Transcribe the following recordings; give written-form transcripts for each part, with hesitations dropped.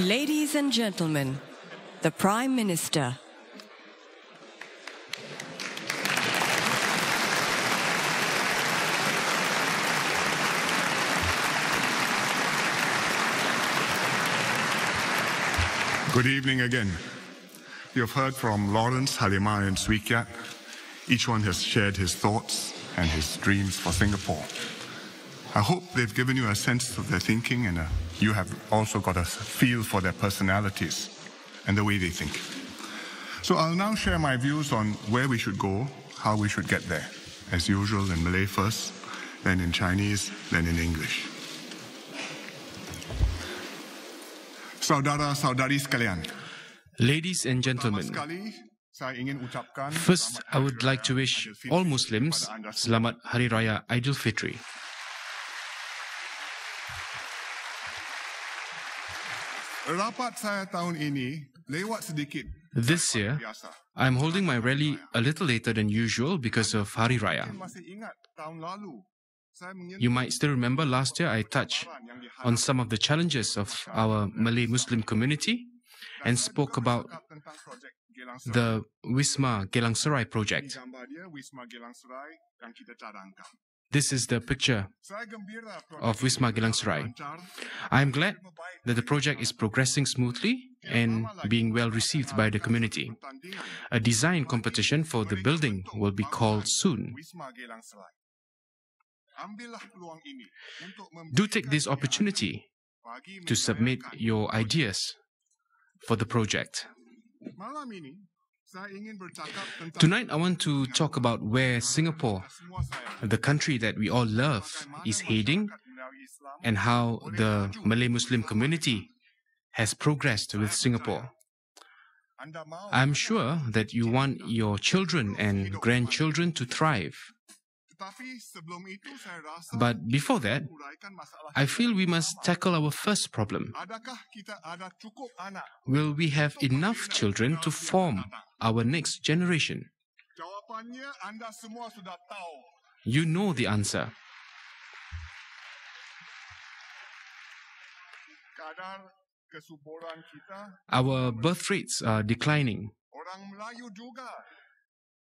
Ladies and gentlemen, the Prime Minister. Good evening again. You have heard from Lawrence, Halimah and Swee Keat. Each one has shared his thoughts and his dreams for Singapore. I hope they've given you a sense of their thinking, and you have also got a feel for their personalities and the way they think. So I'll now share my views on where we should go, how we should get there. As usual, in Malay first, then in Chinese, then in English. Saudara-saudari sekalian. Ladies and gentlemen, first I would like to wish all Muslims Selamat Hari Raya Aidilfitri. This year, I am holding my rally a little later than usual because of Hari Raya. You might still remember last year I touched on some of the challenges of our Malay Muslim community and spoke about the Wisma Geylang Serai project. This is the picture of Wisma Geylang Serai. I am glad that the project is progressing smoothly and being well received by the community. A design competition for the building will be called soon. Do take this opportunity to submit your ideas for the project. Tonight, I want to talk about where Singapore, the country that we all love, is heading and how the Malay Muslim community has progressed with Singapore. I'm sure that you want your children and grandchildren to thrive. But before that, I feel we must tackle our first problem. Will we have enough children to form our next generation? You know the answer. Our birth rates are declining.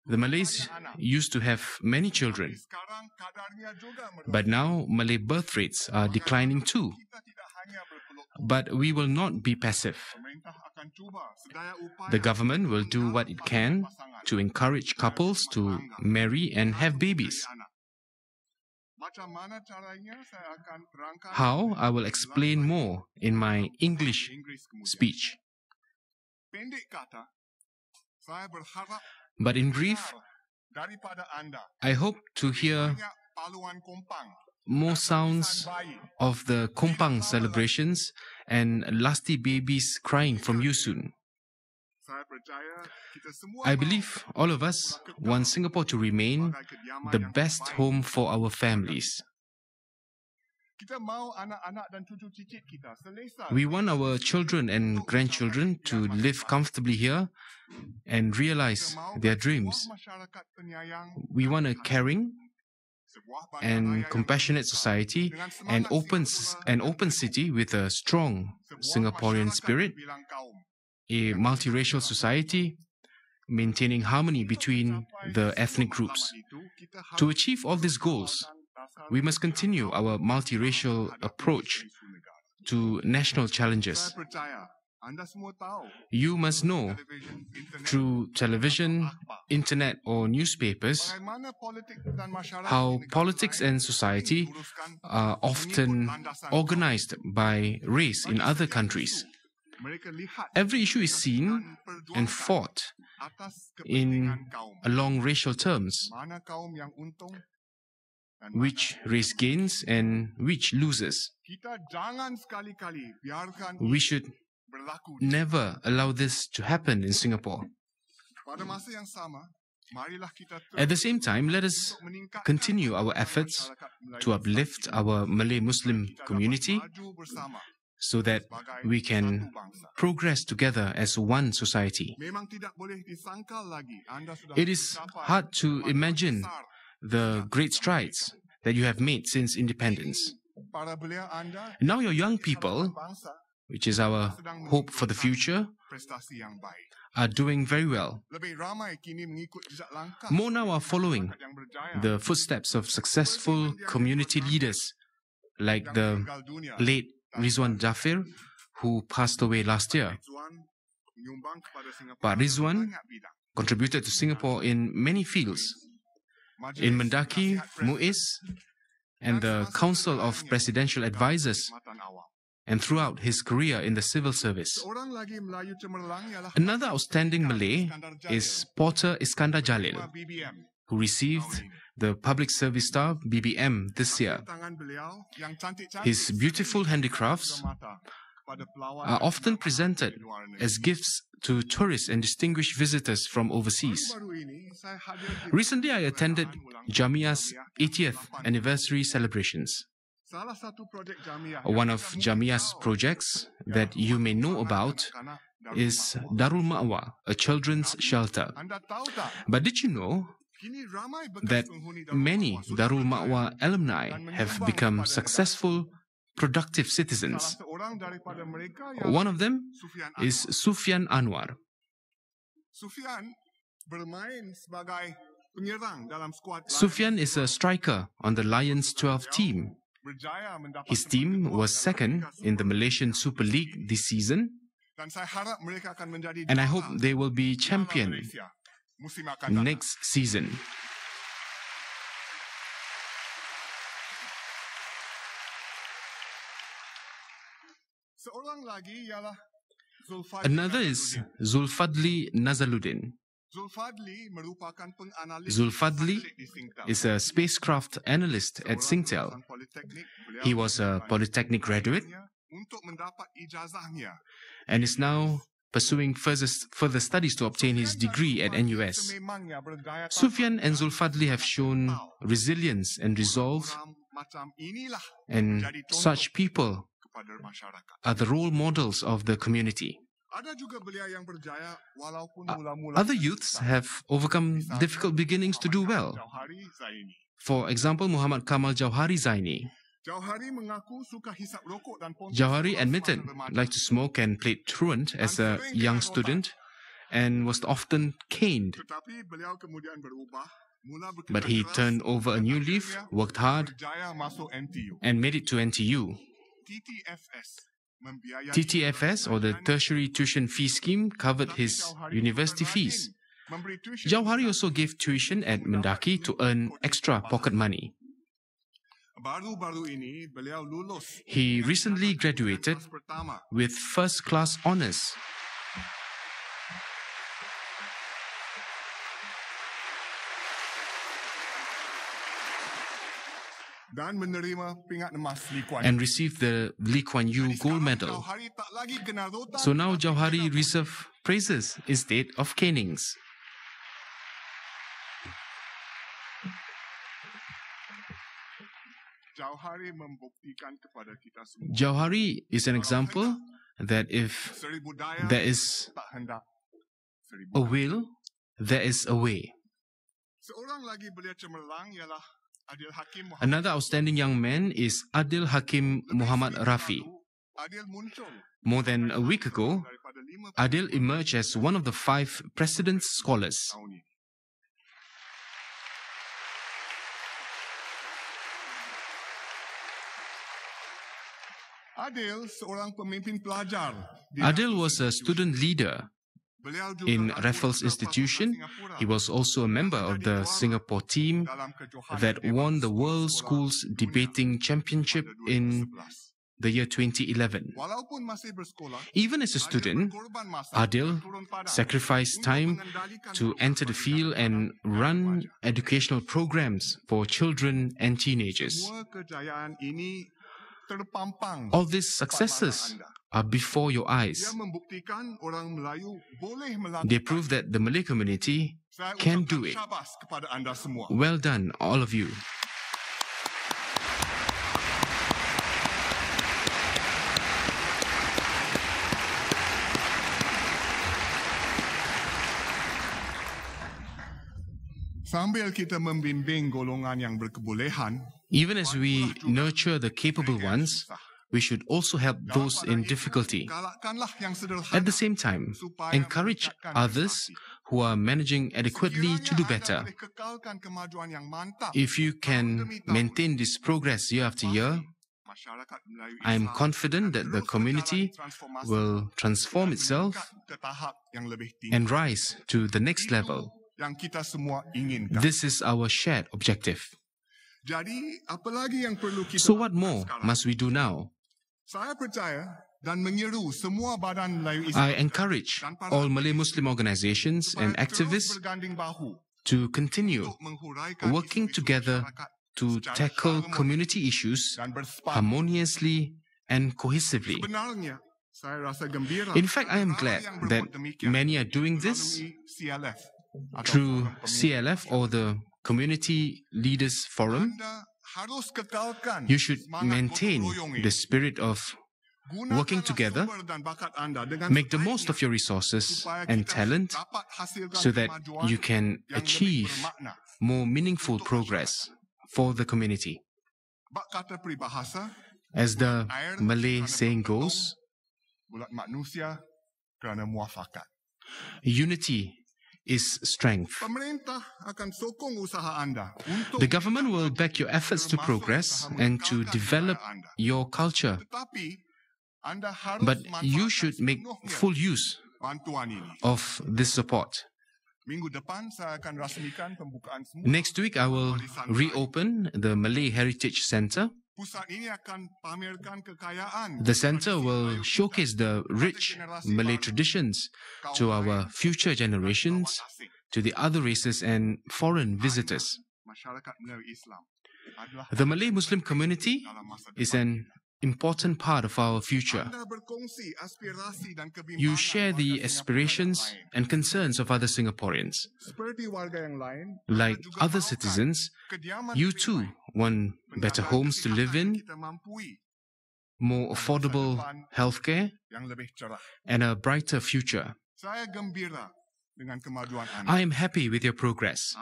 The Malays used to have many children, but now Malay birth rates are declining too. But we will not be passive. The government will do what it can to encourage couples to marry and have babies. How? I will explain more in my English speech. But in brief, I hope to hear more sounds of the Kompang celebrations and lusty babies crying from you soon. I believe all of us want Singapore to remain the best home for our families. We want our children and grandchildren to live comfortably here and realize their dreams. We want a caring and compassionate society, an open city with a strong Singaporean spirit, a multiracial society, maintaining harmony between the ethnic groups. To achieve all these goals, we must continue our multiracial approach to national challenges. You must know, through television, internet or newspapers, how politics and society are often organized by race in other countries. Every issue is seen and fought along racial terms. Which race gains and which loses. We should never allow this to happen in Singapore. At the same time, let us continue our efforts to uplift our Malay Muslim community so that we can progress together as one society. It is hard to imagine the great strides that you have made since independence. Now your young people which is our hope for the future, are doing very well. More now are following the footsteps of successful community leaders like the late Rizwan Jafir, who passed away last year. But Rizwan contributed to Singapore in many fields. In Mendaki, Muiz, and the Council of Presidential Advisors, and throughout his career in the civil service. Another outstanding Malay is Porter Iskandar Jalil, who received the Public Service Star BBM this year. His beautiful handicrafts are often presented as gifts to tourists and distinguished visitors from overseas. Recently, I attended Jamia's 80th anniversary celebrations. One of Jamia's projects that you may know about is Darul Ma'wa, a children's shelter. But did you know that many Darul Ma'wa alumni have become successful, productive citizens? One of them is Sufyan Anwar. Sufyan is a striker on the Lions 12 team. His team was second in the Malaysian Super League this season, and I hope they will be champion next season. Another is Zulfadli Nazaluddin. Zulfadli is a spacecraft analyst at Singtel. He was a polytechnic graduate and is now pursuing further studies to obtain his degree at NUS. Sufyan and Zulfadli have shown resilience and resolve, and such people are the role models of the community. Other youths have overcome difficult beginnings to do well. For example, Muhammad Kamal Jauhari Zaini. Jauhari admitted liked to smoke and played truant as a young student and was often caned. But he turned over a new leaf, worked hard, and made it to NTU. TTFS, or the Tertiary Tuition Fee Scheme, covered his university fees. Jauhari also gave tuition at Mendaki to earn extra pocket money. He recently graduated with first-class honours. And received the Lee Kuan Yew gold medal. So now Jauhari reserve praises instead of canings. Jauhari is an example that if there is a will, there is a way. Another outstanding young man is Adil Hakim Muhammad Rafi. More than a week ago, Adil emerged as one of the 5 President's Scholars. Adil was a student leader in Raffles Institution. He was also a member of the Singapore team that won the World Schools Debating Championship in the year 2011. Even as a student, Adil sacrificed time to enter the field and run educational programs for children and teenagers. All these successes are before your eyes. They prove that the Malay community can do it. Well done, all of you. Sambil kita membimbing golongan yang berkebolehan, even as we nurture the capable ones, we should also help those in difficulty. At the same time, encourage others who are managing adequately to do better. If you can maintain this progress year after year, I am confident that the community will transform itself and rise to the next level. This is our shared objective. So what more must we do now? I encourage all Malay Muslim organizations and activists to continue working together to tackle community issues harmoniously and cohesively. In fact, I am glad that many are doing this through CLF or the Community Leaders Forum. You should maintain the spirit of working together, make the most of your resources and talent so that you can achieve more meaningful progress for the community. As the Malay saying goes, unity is strength. The government will back your efforts to progress and to develop your culture. But you should make full use of this support. Next week, I will reopen the Malay Heritage Centre. The centre will showcase the rich Malay traditions to our future generations, to the other races and foreign visitors. The Malay Muslim community is an important part of our future. You share the aspirations and concerns of other Singaporeans. Like other citizens, you too want better homes to live in, more affordable healthcare, and a brighter future. I am happy with your progress.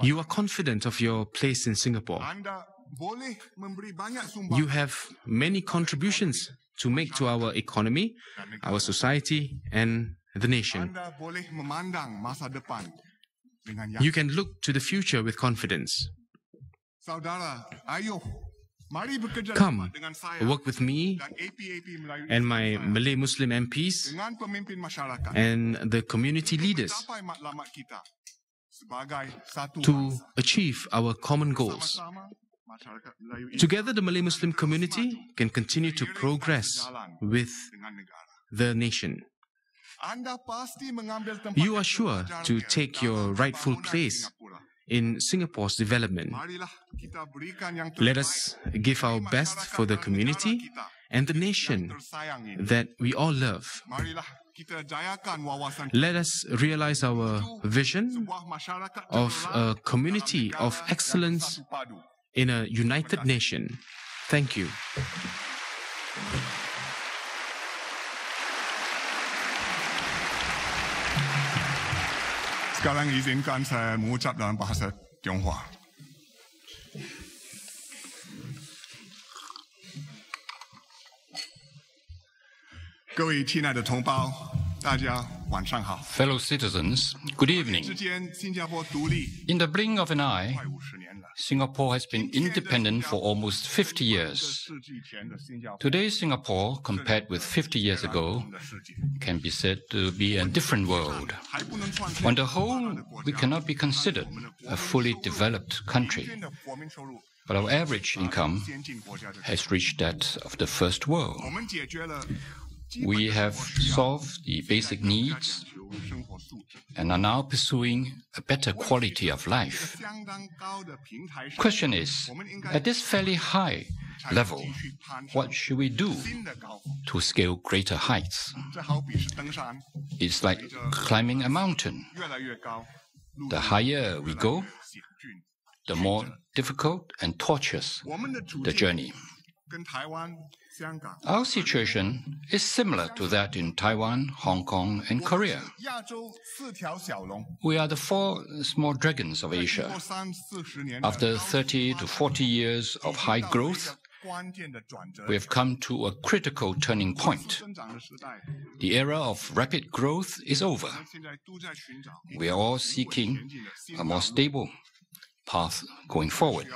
You are confident of your place in Singapore. You have many contributions to make to our economy, our society, and the nation. You can look to the future with confidence. Come, work with me and my Malay Muslim MPs and the community leaders to achieve our common goals. Together, the Malay Muslim community can continue to progress with the nation. You are sure to take your rightful place in Singapore's development. Let us give our best for the community and the nation that we all love. Let us realize our vision of a community of excellence in a united nation. Thank you. Sekarang izinkan saya mengucap dalam bahasa Tionghoa. 各位亲爱的同胞，大家晚上好。 Fellow citizens, good evening. In the blink of an eye, Singapore has been independent for almost 50 years. Today's Singapore, compared with 50 years ago, can be said to be a different world. On the whole, we cannot be considered a fully developed country, but our average income has reached that of the first world. We have solved the basic needs and are now pursuing a better quality of life. Question is, at this fairly high level, what should we do to scale greater heights? It's like climbing a mountain. The higher we go, the more difficult and tortuous the journey. Our situation is similar to that in Taiwan, Hong Kong, and Korea. We are the four small dragons of Asia. After 30 to 40 years of high growth, we have come to a critical turning point. The era of rapid growth is over. We are all seeking a more stable path going forward.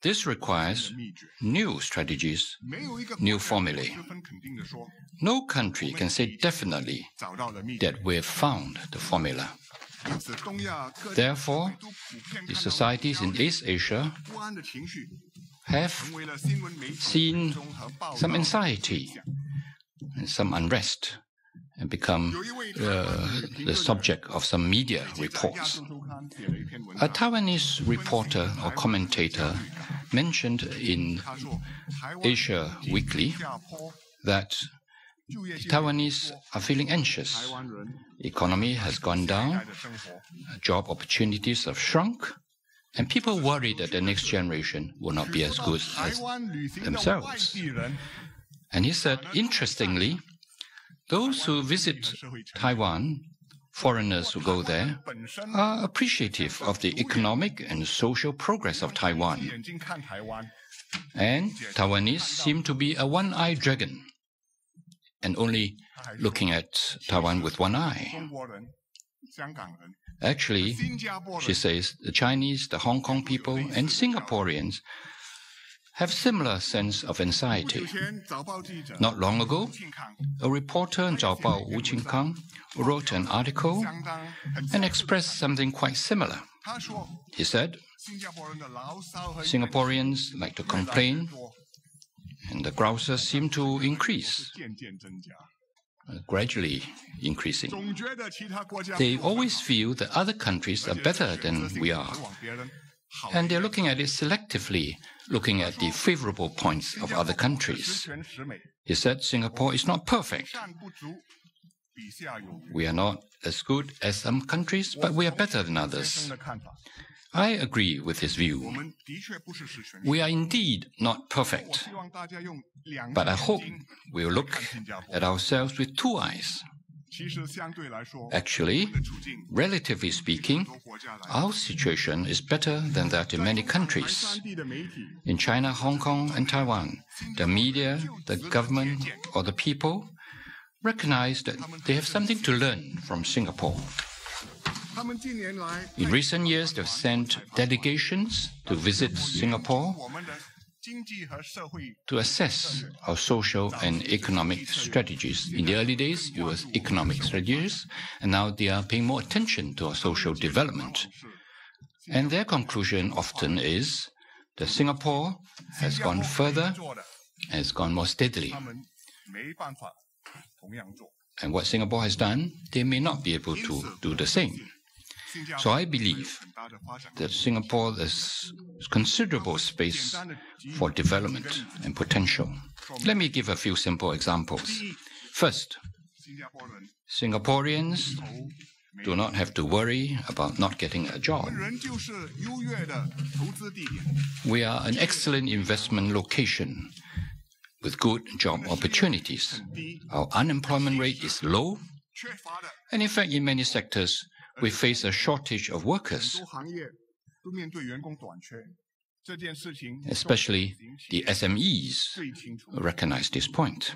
This requires new strategies, new formulae. No country can say definitely that we have found the formula. Therefore, the societies in East Asia have seen some anxiety and some unrest and become the subject of some media reports. A Taiwanese reporter or commentator mentioned in Asia Weekly that Taiwanese are feeling anxious. The economy has gone down, job opportunities have shrunk, and people worry that the next generation will not be as good as themselves. And he said, interestingly, those who visit Taiwan, foreigners who go there, are appreciative of the economic and social progress of Taiwan. And Taiwanese seem to be a one-eyed dragon, and only looking at Taiwan with one eye. Actually, she says, the Chinese, the Hong Kong people, and Singaporeans have similar sense of anxiety. Not long ago, a reporter in Zhao Bao Wu Qingkang wrote an article and expressed something quite similar. He said, Singaporeans like to complain, and the grouses seem to increase, gradually increasing. They always feel that other countries are better than we are, and they're looking at it selectively, looking at the favorable points of other countries. He said Singapore is not perfect. We are not as good as some countries, but we are better than others. I agree with his view. We are indeed not perfect, but I hope we'll look at ourselves with two eyes. Actually, relatively speaking, our situation is better than that in many countries. In China, Hong Kong, and Taiwan, the media, the government, or the people recognize that they have something to learn from Singapore. In recent years, they've sent delegations to visit Singapore to assess our social and economic strategies. In the early days, it was economic strategies, and now they are paying more attention to our social development. And their conclusion often is that Singapore has gone further and has gone more steadily. And what Singapore has done, they may not be able to do the same. So I believe that Singapore has considerable space for development and potential. Let me give a few simple examples. First, Singaporeans do not have to worry about not getting a job. We are an excellent investment location with good job opportunities. Our unemployment rate is low, and in fact, in many sectors, we face a shortage of workers. Especially the SMEs recognize this point.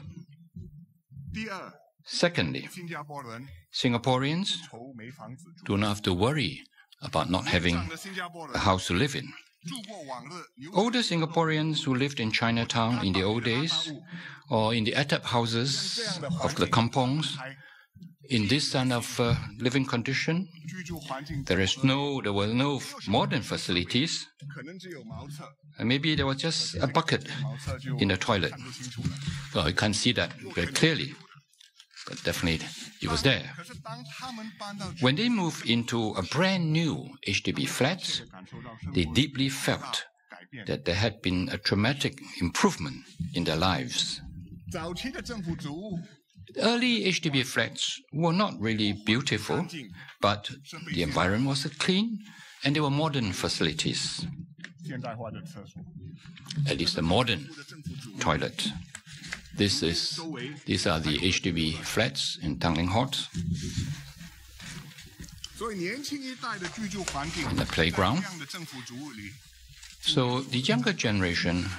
Secondly, Singaporeans do not have to worry about not having a house to live in. Older Singaporeans who lived in Chinatown in the old days, or in the atap houses of the kampongs, in this kind of living condition, there were no modern facilities, and maybe there was just a bucket in the toilet. Well, you can't see that very clearly, but definitely it was there. When they moved into a brand new HDB flat, they deeply felt that there had been a dramatic improvement in their lives. Early HDB flats were not really beautiful, but the environment was clean and there were modern facilities. At least a modern toilet. These are the HDB flats in Tanglin Hot. In the playground. So the younger generation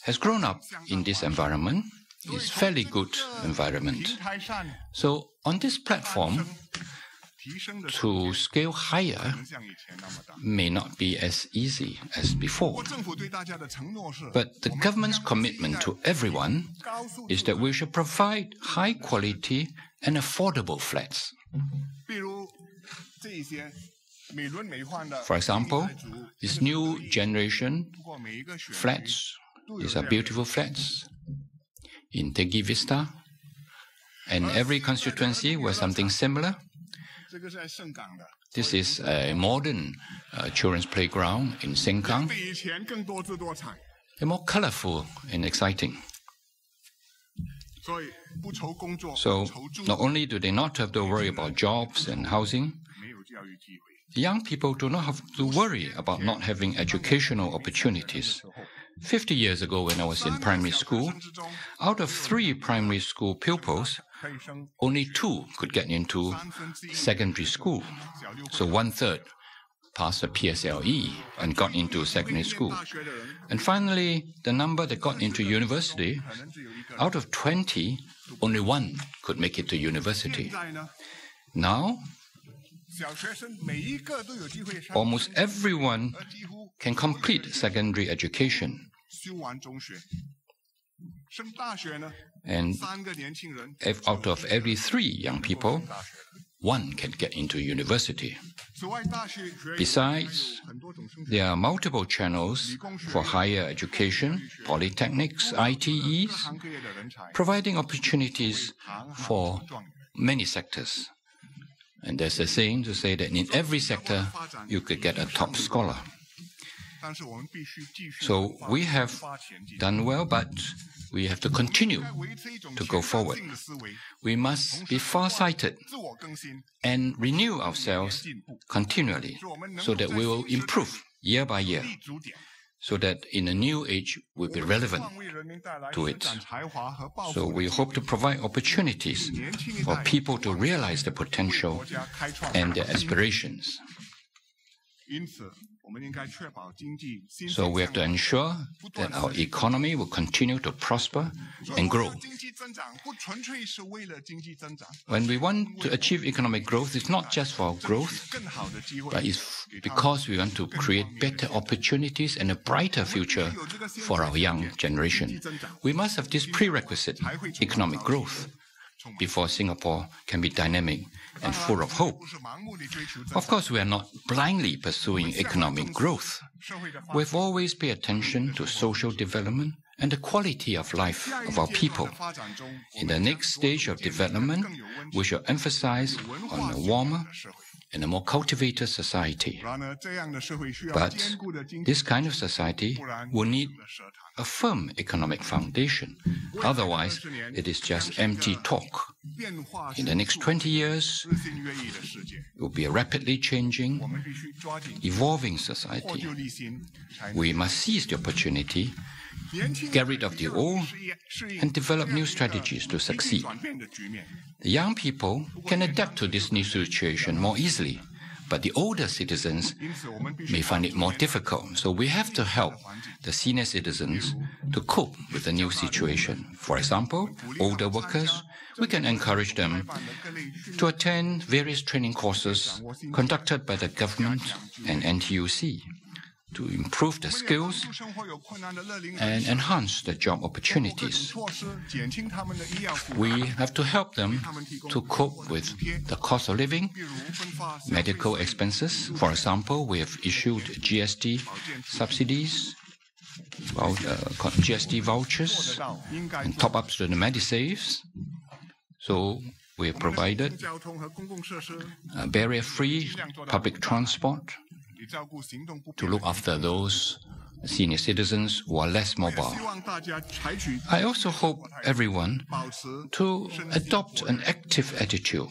has grown up in this environment. It's fairly good environment. So on this platform, to scale higher may not be as easy as before. But the government's commitment to everyone is that we should provide high quality and affordable flats. For example, this new generation flats, these are beautiful flats in Tegi Vista, and every constituency was something similar. This is a modern children's playground in Sengkang. They're more colorful and exciting. So not only do they not have to worry about jobs and housing, the young people do not have to worry about not having educational opportunities. 50 years ago, when I was in primary school, out of 3 primary school pupils, only 2 could get into secondary school. So 1/3 passed the PSLE and got into secondary school. And finally, the number that got into university, out of 20, only 1 could make it to university. Now, almost everyone can complete secondary education. And out of every 3 young people, 1 can get into university. Besides, there are multiple channels for higher education, polytechnics, ITEs, providing opportunities for many sectors. And there's a saying to say that in every sector, you could get a top scholar. So we have done well, but we have to continue to go forward. We must be far-sighted and renew ourselves continually so that we will improve year by year, so that in a new age we'll be relevant to it. So we hope to provide opportunities for people to realize their potential and their aspirations. So we have to ensure that our economy will continue to prosper and grow. When we want to achieve economic growth, it's not just for growth, but it's because we want to create better opportunities and a brighter future for our young generation. We must have this prerequisite, economic growth, before Singapore can be dynamic and full of hope. Of course, we are not blindly pursuing economic growth. We've always paid attention to social development and the quality of life of our people. In the next stage of development, we shall emphasize on a warmer and a more cultivated society. But this kind of society will need a firm economic foundation. Otherwise, it is just empty talk. In the next 20 years, it will be a rapidly changing, evolving society. We must seize the opportunity, get rid of the old, and develop new strategies to succeed. The young people can adapt to this new situation more easily, but the older citizens may find it more difficult. So we have to help the senior citizens to cope with the new situation. For example, older workers, we can encourage them to attend various training courses conducted by the government and NTUC to improve their skills and enhance their job opportunities. We have to help them to cope with the cost of living, medical expenses. For example, we have issued GST subsidies, GST vouchers, and top-ups to the Medisaves. So we have provided barrier-free public transport to look after those senior citizens who are less mobile. I also hope everyone to adopt an active attitude,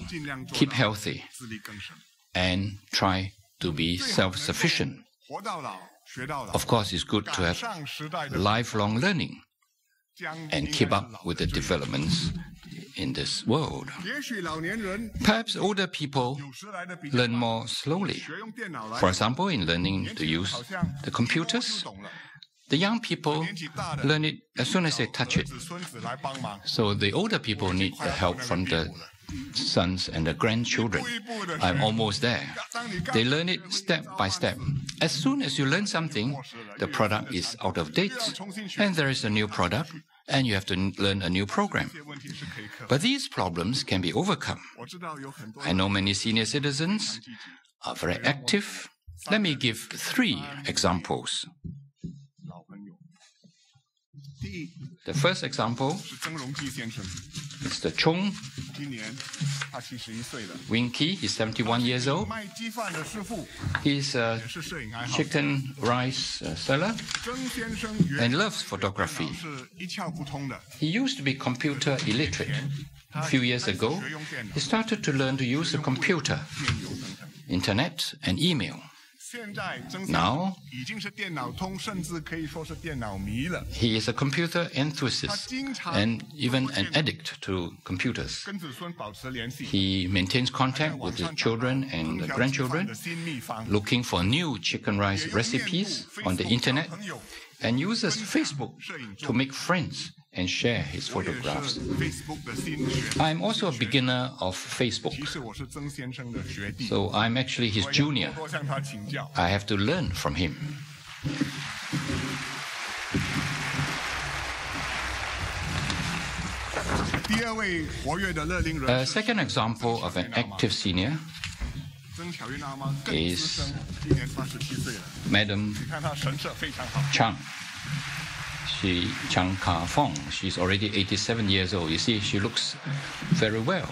keep healthy, and try to be self-sufficient. Of course, it's good to have lifelong learning and keep up with the developments in this world. Perhaps older people learn more slowly. For example, in learning to use the computers, the young people learn it as soon as they touch it. So the older people need the help from the sons and the grandchildren. I'm almost there. They learn it step by step. As soon as you learn something, the product is out of date, and there is a new product, and you have to learn a new program. But these problems can be overcome. I know many senior citizens are very active. Let me give 3 examples. The first example, Mr. Chung Winky, he's 71 years old. He's a chicken rice seller and loves photography. He used to be computer illiterate. A few years ago, he started to learn to use the computer, internet, and email. Now, he is a computer enthusiast and even an addict to computers. He maintains contact with the children and the grandchildren, looking for new chicken rice recipes on the internet, and uses Facebook to make friends and share his photographs. I'm also a beginner of Facebook, so I'm actually his junior. I have to learn from him. A second example of an active senior is Madam Chang. Chang Ka-fong. She's already 87 years old. You see, she looks very well.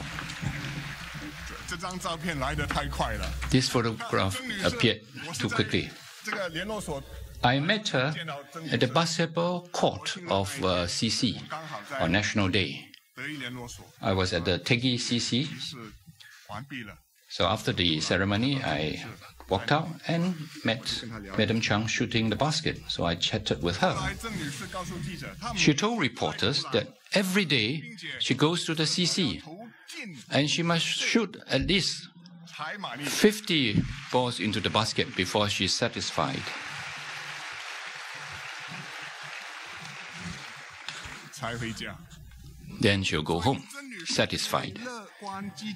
This photograph appeared too quickly. I met her at the basketball court of CC on National Day. I was at the Tegi CC. So after the ceremony, I walked out and met Madam Chang shooting the basket. So I chatted with her. She told reporters that every day she goes to the CC and she must shoot at least 50 balls into the basket before she's satisfied. Then she'll go home, satisfied.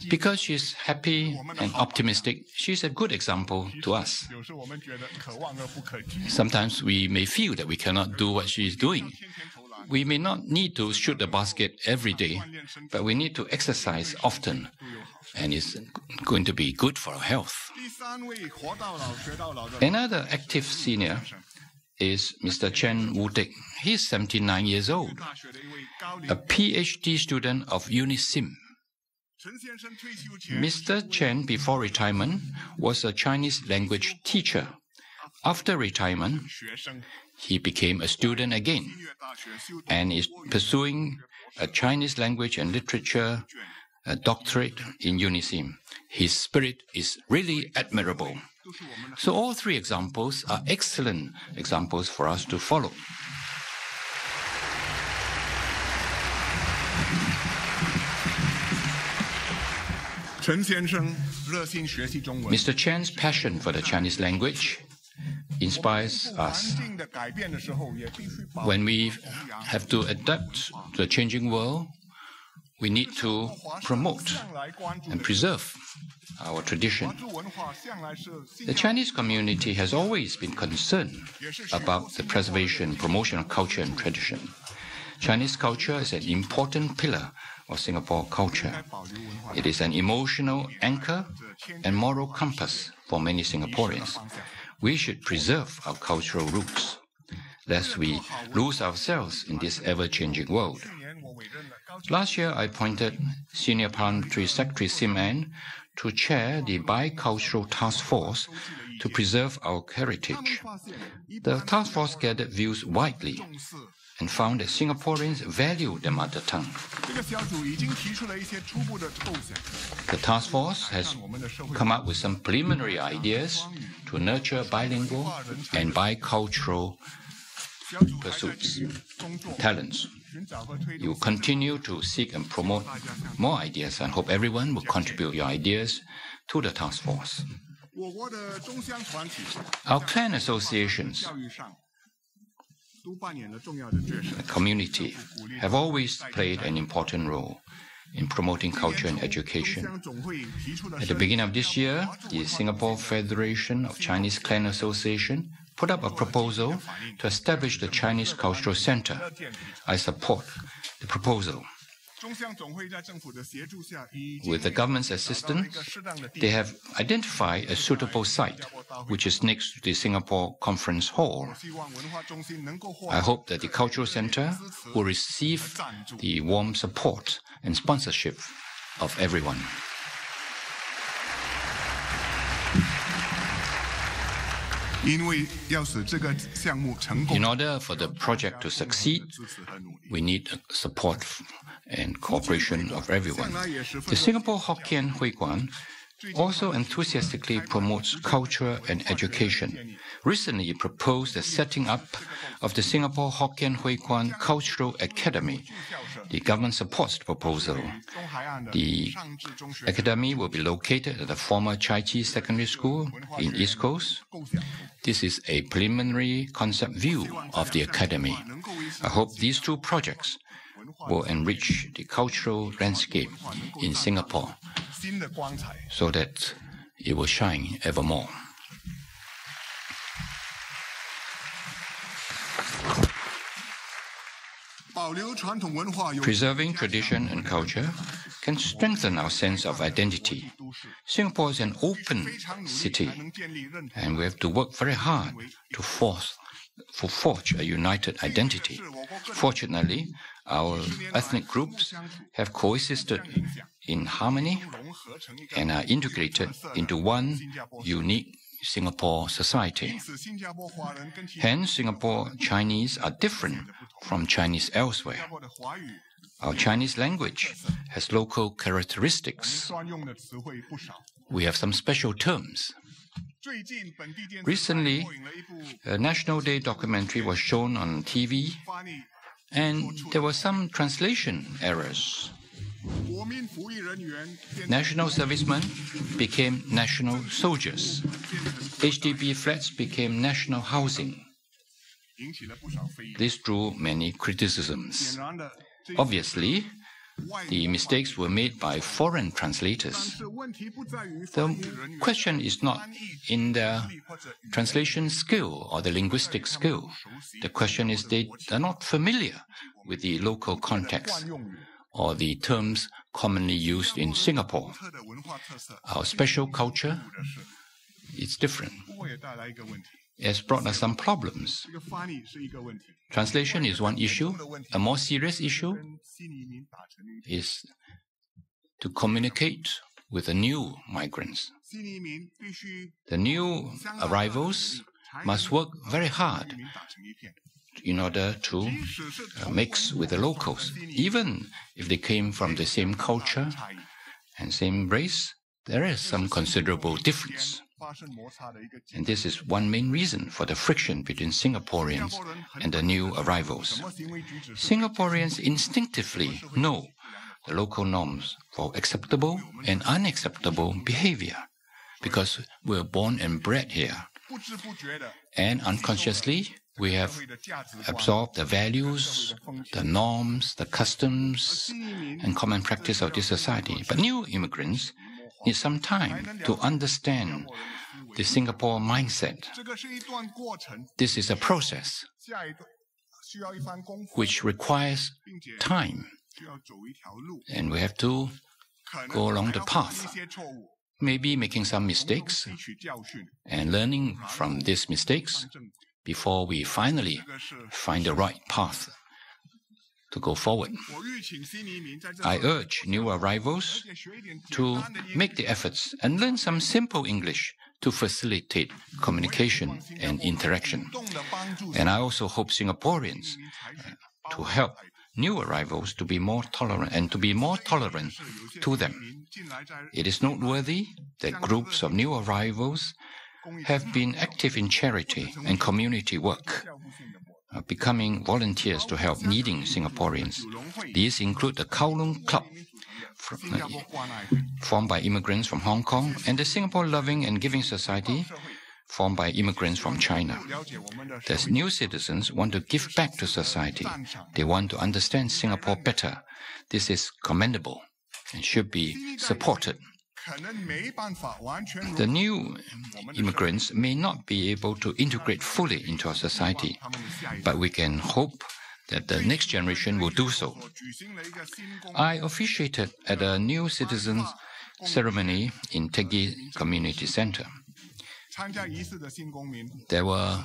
Because she's happy and optimistic, she's a good example to us. Sometimes we may feel that we cannot do what she's doing. We may not need to shoot the basket every day, but we need to exercise often, and it's going to be good for our health. Another active senior is Mr. Chen Wu-Tek. He's 79 years old, a PhD student of UNISIM. Mr. Chen, before retirement, was a Chinese language teacher. After retirement, he became a student again and is pursuing a Chinese language and literature doctorate in UNISIM. His spirit is really admirable. So all 3 examples are excellent examples for us to follow. Mr. Chen's passion for the Chinese language inspires us. When we have to adapt to the changing world, we need to promote and preserve our tradition. The Chinese community has always been concerned about the preservation and promotion of culture and tradition. Chinese culture is an important pillar of Singapore culture. It is an emotional anchor and moral compass for many Singaporeans. We should preserve our cultural roots, lest we lose ourselves in this ever-changing world. Last year, I appointed Senior Parliamentary Secretary Sim Ann to chair the Bicultural Task Force to preserve our heritage. The task force gathered views widely and found that Singaporeans value their mother tongue. The task force has come up with some preliminary ideas to nurture bilingual and bicultural pursuits, talents. You will continue to seek and promote more ideas, and hope everyone will contribute your ideas to the task force. Our clan associations the community have always played an important role in promoting culture and education. At the beginning of this year, the Singapore Federation of Chinese Clan Association put up a proposal to establish the Chinese Cultural Center. I support the proposal. With the government's assistance, they have identified a suitable site, which is next to the Singapore Conference Hall. I hope that the Cultural Center will receive the warm support and sponsorship of everyone. In order for the project to succeed, we need support and cooperation of everyone. The Singapore Hokkien Hui Kuan also enthusiastically promotes culture and education. Recently, it proposed the setting up of the Singapore Hokkien Hui Kuan Cultural Academy. The government supports the proposal. The academy will be located at the former Chai Chi Secondary School in East Coast. This is a preliminary concept view of the academy. I hope these two projects will enrich the cultural landscape in Singapore so that it will shine evermore. Preserving tradition and culture can strengthen our sense of identity. Singapore is an open city, and we have to work very hard to forge a united identity. Fortunately, our ethnic groups have coexisted in harmony and are integrated into one unique Singapore society. Hence, Singapore Chinese are different from Chinese elsewhere. Our Chinese language has local characteristics. We have some special terms. Recently, a National Day documentary was shown on TV, and there were some translation errors. National servicemen became national soldiers. HDB flats became national housing. This drew many criticisms. Obviously, the mistakes were made by foreign translators. The question is not in their translation skill or the linguistic skill. The question is they are not familiar with the local context or the terms commonly used in Singapore. Our special culture is different. It has brought us some problems. Translation is one issue. A more serious issue is to communicate with the new migrants. The new arrivals must work very hard in order to mix with the locals. Even if they came from the same culture and same race, there is some considerable difference. And this is one main reason for the friction between Singaporeans and the new arrivals. Singaporeans instinctively know the local norms for acceptable and unacceptable behavior because we're born and bred here. And unconsciously, we have absorbed the values, the norms, the customs, and common practice of this society. But new immigrants need some time to understand the Singapore mindset. This is a process which requires time, and we have to go along the path, maybe making some mistakes and learning from these mistakes before we finally find the right path to go forward. I urge new arrivals to make the efforts and learn some simple English to facilitate communication and interaction. And I also hope Singaporeans to help new arrivals to be more tolerant and to be more tolerant to them. It is noteworthy that groups of new arrivals have been active in charity and community work, becoming volunteers to help needing Singaporeans. These include the Kowloon Club, formed by immigrants from Hong Kong, and the Singapore Loving and Giving Society, formed by immigrants from China. The new citizens want to give back to society. They want to understand Singapore better. This is commendable and should be supported. The new immigrants may not be able to integrate fully into our society, but we can hope that the next generation will do so. I officiated at a new citizens ceremony in Tegi Community Center. There were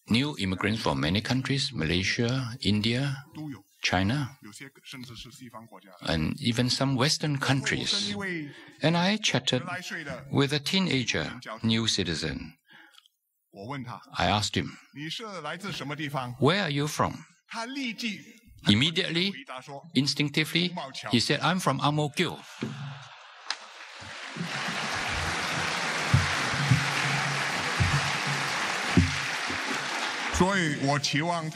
new immigrants from many countries, Malaysia, India, China, and even some Western countries. And I chatted with a teenager, new citizen. I asked him, "Where are you from?" Immediately, instinctively, he said, "I'm from Ang Mo Kio."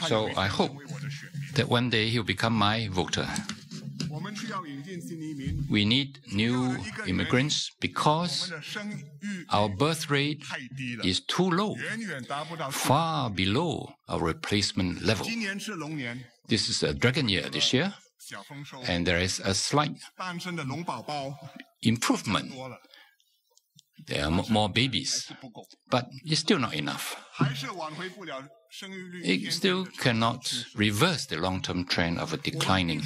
So I hope that one day he'll become my voter. We need new immigrants because our birth rate is too low, far below our replacement level. This is a dragon year this year, and there is a slight improvement. There are more babies, but it's still not enough. It still cannot reverse the long-term trend of a declining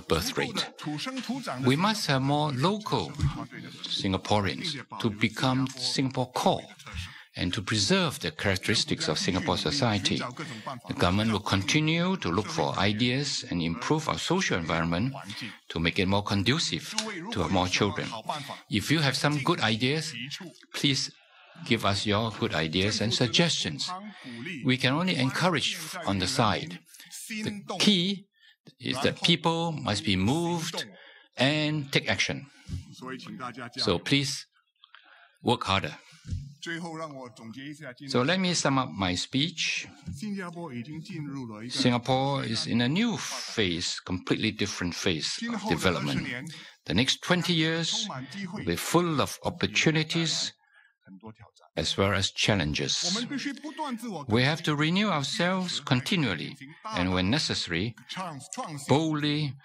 birth rate. We must have more local Singaporeans to become Singapore core and to preserve the characteristics of Singapore society. The government will continue to look for ideas and improve our social environment to make it more conducive to have more children. If you have some good ideas, please give us your good ideas and suggestions. We can only encourage on the side. The key is that people must be moved and take action. So please work harder. So let me sum up my speech. Singapore is in a new phase, completely different phase of development. The next 20 years will be full of opportunities as well as challenges. We have to renew ourselves continually and, when necessary, boldly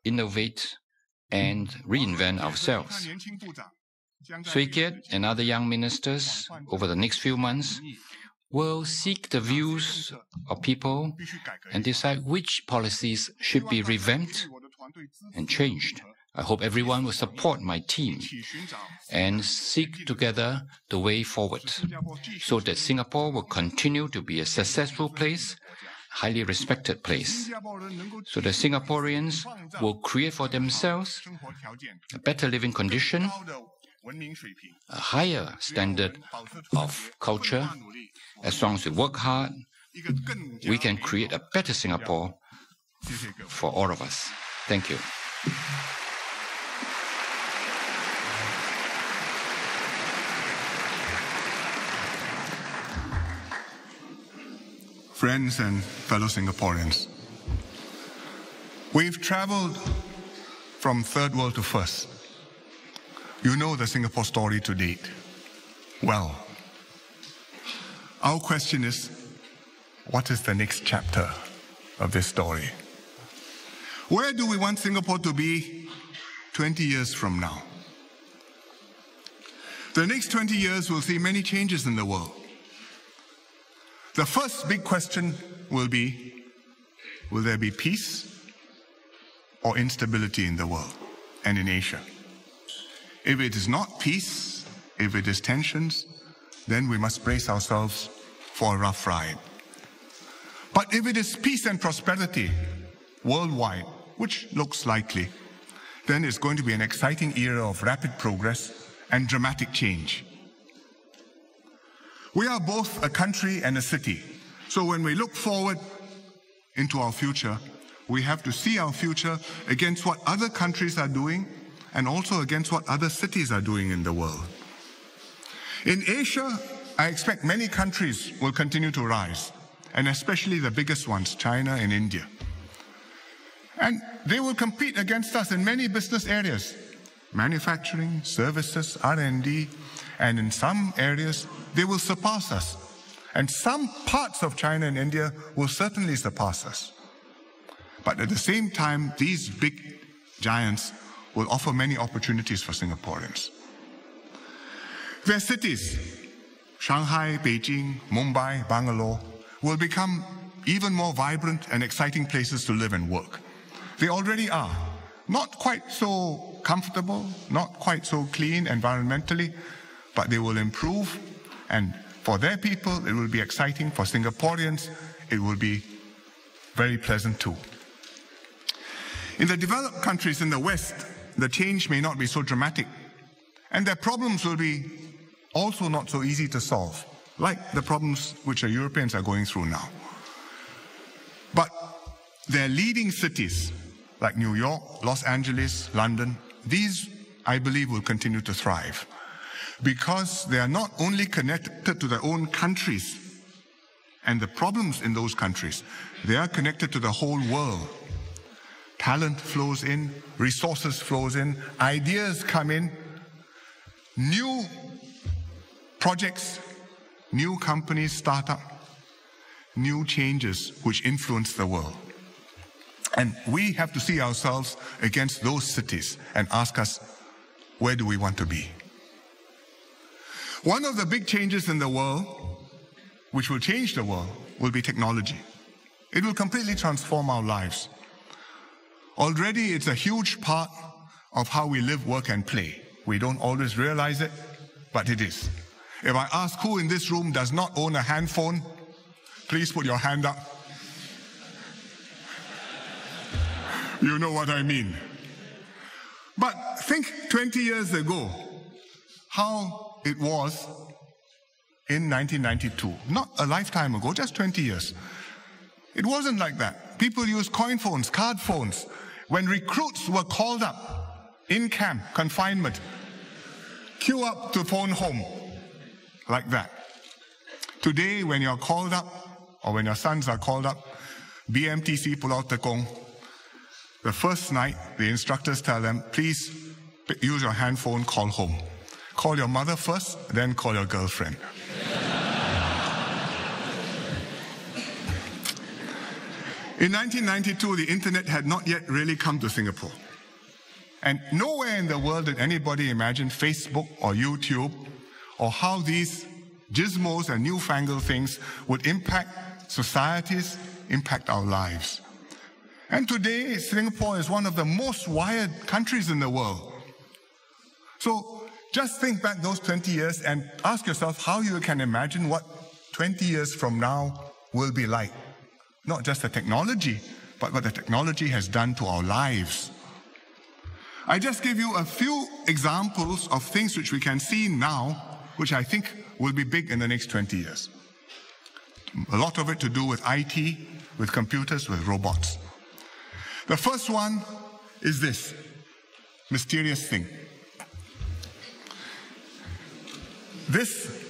innovate and reinvent ourselves. Swee Keat and other young ministers over the next few months will seek the views of people and decide which policies should be revamped and changed. I hope everyone will support my team and seek together the way forward so that Singapore will continue to be a successful place, highly respected place, so that Singaporeans will create for themselves a better living condition, a higher standard of culture. As long as we work hard, we can create a better Singapore for all of us. Thank you. Friends and fellow Singaporeans, we've traveled from third world to first. You know the Singapore story to date well. Our question is, what is the next chapter of this story? Where do we want Singapore to be 20 years from now? The next 20 years will see many changes in the world. The first big question will be, will there be peace or instability in the world and in Asia? If it is not peace, if it is tensions, then we must brace ourselves for a rough ride. But if it is peace and prosperity worldwide, which looks likely, then it's going to be an exciting era of rapid progress and dramatic change. We are both a country and a city, so when we look forward into our future, we have to see our future against what other countries are doing and also against what other cities are doing in the world. In Asia, I expect many countries will continue to rise, and especially the biggest ones, China and India. And they will compete against us in many business areas, manufacturing, services, R&D, And in some areas, they will surpass us. And some parts of China and India will certainly surpass us. But at the same time, these big giants will offer many opportunities for Singaporeans. Their cities, Shanghai, Beijing, Mumbai, Bangalore, will become even more vibrant and exciting places to live and work. They already are. Not quite so comfortable, not quite so clean environmentally, but they will improve, and for their people, it will be exciting. For Singaporeans, it will be very pleasant too. In the developed countries in the West, the change may not be so dramatic, and their problems will be also not so easy to solve, like the problems which the Europeans are going through now. But their leading cities, like New York, Los Angeles, London, these, I believe, will continue to thrive because they are not only connected to their own countries and the problems in those countries, they are connected to the whole world. Talent flows in, resources flows in, ideas come in, new projects, new companies start up, new changes which influence the world. And we have to see ourselves against those cities and ask us, where do we want to be? One of the big changes in the world, which will change the world, will be technology. It will completely transform our lives. Already it's a huge part of how we live, work, and play. We don't always realize it, but it is. If I ask who in this room does not own a handphone, please put your hand up. You know what I mean. But think 20 years ago, how it was in 1992. Not a lifetime ago, just 20 years. It wasn't like that. People used coin phones, card phones. When recruits were called up in camp, confinement, queue up to phone home, like that. Today, when you're called up, or when your sons are called up, BMTC Pulau Tekong, the first night, the instructors tell them, please use your handphone, call home. Call your mother first, then call your girlfriend. In 1992, the internet had not yet really come to Singapore. And nowhere in the world did anybody imagine Facebook or YouTube or how these gizmos and newfangled things would impact societies, impact our lives. And today, Singapore is one of the most wired countries in the world. So just think back those 20 years and ask yourself how you can imagine what 20 years from now will be like. Not just the technology, but what the technology has done to our lives. I just give you a few examples of things which we can see now, which I think will be big in the next 20 years. A lot of it to do with IT, with computers, with robots. The first one is this mysterious thing. This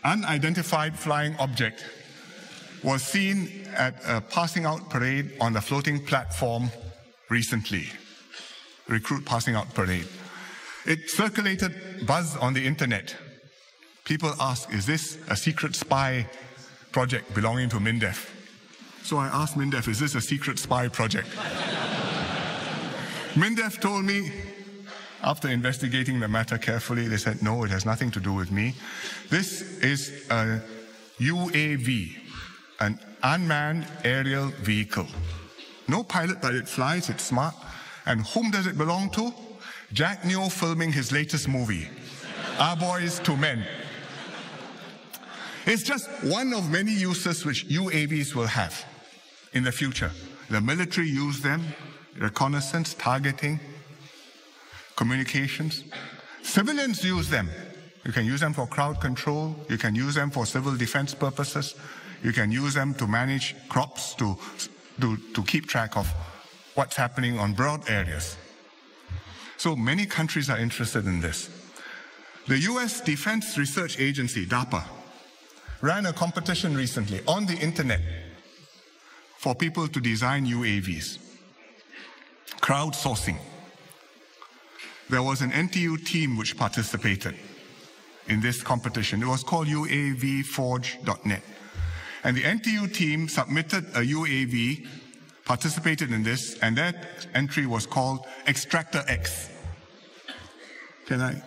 unidentified flying object was seen at a passing out parade on the floating platform recently. Recruit passing out parade. It circulated buzz on the internet. People ask, is this a secret spy project belonging to MINDEF? So I asked MINDEF, is this a secret spy project? MINDEF told me, after investigating the matter carefully, they said, no, it has nothing to do with me. This is a UAV, an unmanned aerial vehicle. No pilot, but it flies, it's smart. And whom does it belong to? Jack Neo filming his latest movie, Our Boys to Men. It's just one of many uses which UAVs will have in the future. The military use them, reconnaissance, targeting, communications. Civilians use them. You can use them for crowd control. You can use them for civil defense purposes. You can use them to manage crops, to keep track of what's happening on broad areas. So many countries are interested in this. The US Defense Research Agency, DARPA, ran a competition recently on the internet for people to design UAVs. Crowdsourcing. There was an NTU team which participated. in this competition. It was called UAVforge.net. And the NTU team submitted a UAV, participated in this, and that entry was called Extractor X. Can I?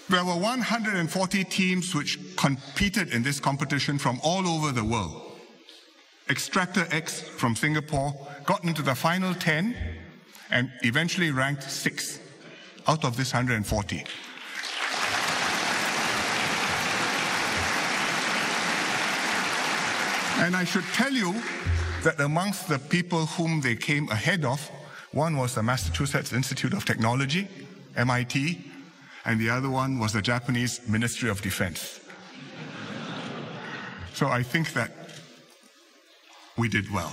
There were 140 teams which competed in this competition from all over the world. Extractor X from Singapore got into the final 10 and eventually ranked 6th out of this 140. And I should tell you that amongst the people whom they came ahead of, one was the Massachusetts Institute of Technology, MIT, and the other one was the Japanese Ministry of Defense. So I think that we did well.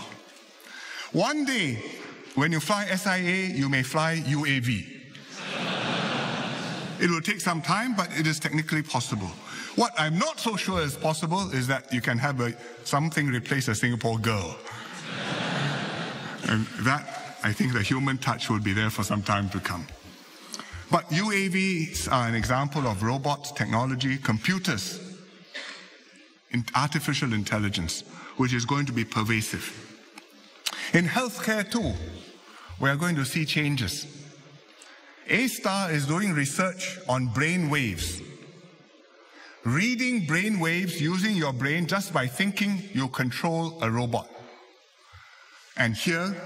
One day, when you fly SIA, you may fly UAV. It will take some time, but it is technically possible. What I'm not so sure is possible is that you can have something replace a Singapore girl. And that, I think the human touch will be there for some time to come. But UAVs are an example of robots, technology, computers, artificial intelligence, which is going to be pervasive. In healthcare too, we are going to see changes. A-Star is doing research on brain waves. Reading brain waves using your brain just by thinking you control a robot. And here,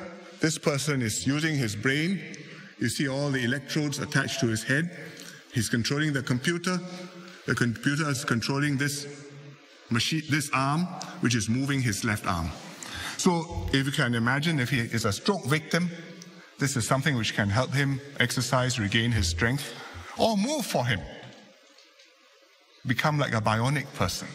this person is using his brain. You see all the electrodes attached to his head. He's controlling the computer. The computer is controlling this machine, this arm, which is moving his left arm. So if you can imagine, if he is a stroke victim, this is something which can help him exercise, regain his strength, or move for him. Become like a bionic person.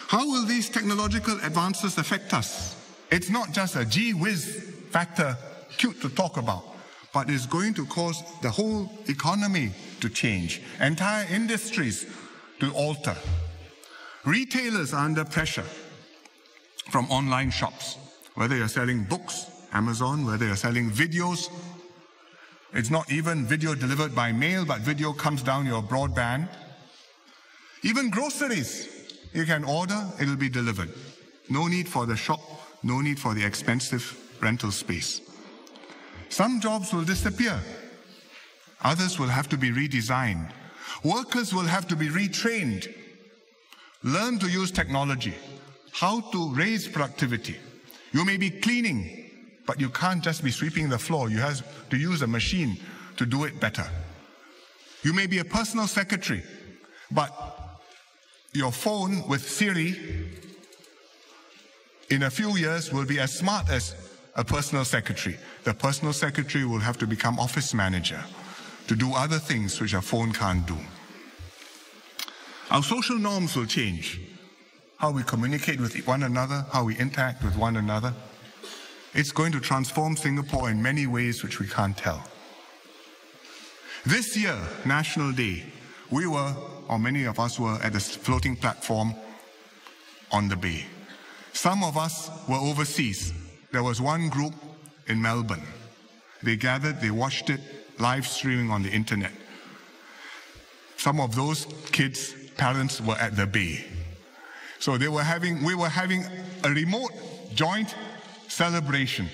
How will these technological advances affect us? It's not just a gee whiz factor, cute to talk about, but it's going to cause the whole economy to change, entire industries to alter. Retailers are under pressure from online shops, whether you're selling books, Amazon, whether you're selling videos. It's not even video delivered by mail, but video comes down your broadband. Even groceries, you can order, it'll be delivered. No need for the shop, no need for the expensive rental space. Some jobs will disappear. Others will have to be redesigned. Workers will have to be retrained. Learn to use technology, how to raise productivity. You may be cleaning, but you can't just be sweeping the floor. You have to use a machine to do it better. You may be a personal secretary, but your phone with Siri in a few years will be as smart as a personal secretary. The personal secretary will have to become office manager to do other things which a phone can't do. Our social norms will change. How we communicate with one another, how we interact with one another. It's going to transform Singapore in many ways which we can't tell. This year, National Day, we were, or many of us were, at the floating platform on the bay. Some of us were overseas. There was one group in Melbourne. They gathered, they watched it live streaming on the internet. Some of those kids' parents were at the bay. So we were having a remote joint celebration.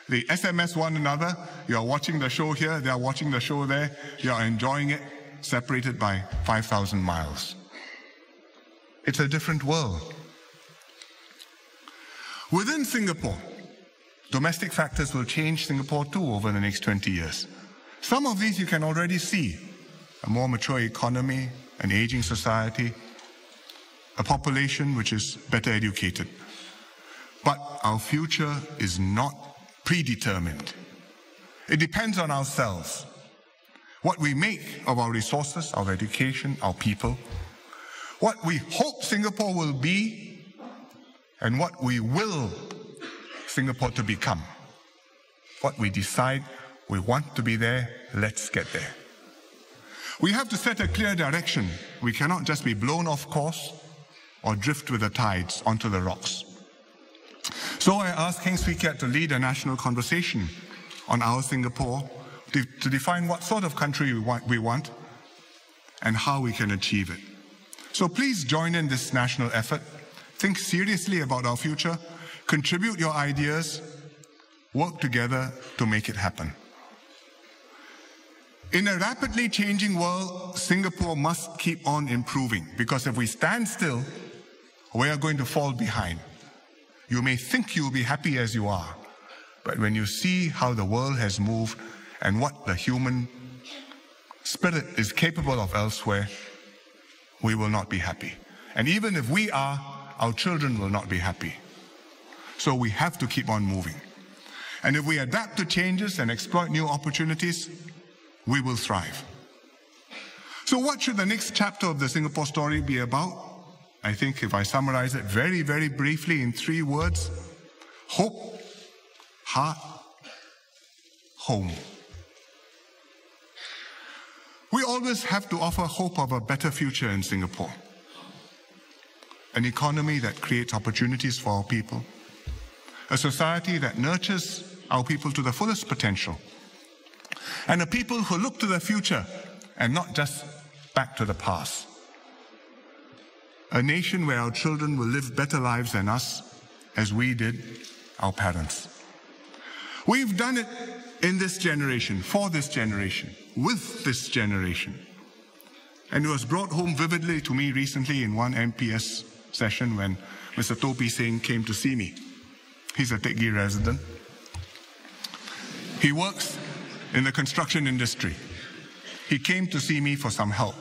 They SMS one another. You are watching the show here, they are watching the show there. You are enjoying it, separated by 5,000 miles. It's a different world. Within Singapore, domestic factors will change Singapore too over the next 20 years. Some of these you can already see. A more mature economy, an aging society, a population which is better educated. But our future is not predetermined. It depends on ourselves. What we make of our resources, our education, our people, what we hope Singapore will be, and what we will Singapore to become. What we decide we want to be there, let's get there. We have to set a clear direction. We cannot just be blown off course or drift with the tides onto the rocks. So I asked Heng Swee Keat to lead a national conversation on our Singapore, to define what sort of country we want and how we can achieve it. So please join in this national effort. Think seriously about our future, contribute your ideas, work together to make it happen. In a rapidly changing world, Singapore must keep on improving, because if we stand still, we are going to fall behind. You may think you'll be happy as you are, but when you see how the world has moved and what the human spirit is capable of elsewhere, we will not be happy. And even if we are, our children will not be happy. So we have to keep on moving. And if we adapt to changes and exploit new opportunities, we will thrive. So what should the next chapter of the Singapore story be about? I think if I summarize it very, very briefly in 3 words: hope, heart, home. We always have to offer hope of a better future in Singapore. An economy that creates opportunities for our people. A society that nurtures our people to the fullest potential. And a people who look to the future and not just back to the past. A nation where our children will live better lives than us, as we did our parents. We've done it in this generation, for this generation, with this generation. And it was brought home vividly to me recently in one MPS session when Mr. Topi Singh came to see me. He's a Teck Ghee resident. He works in the construction industry. He came to see me for some help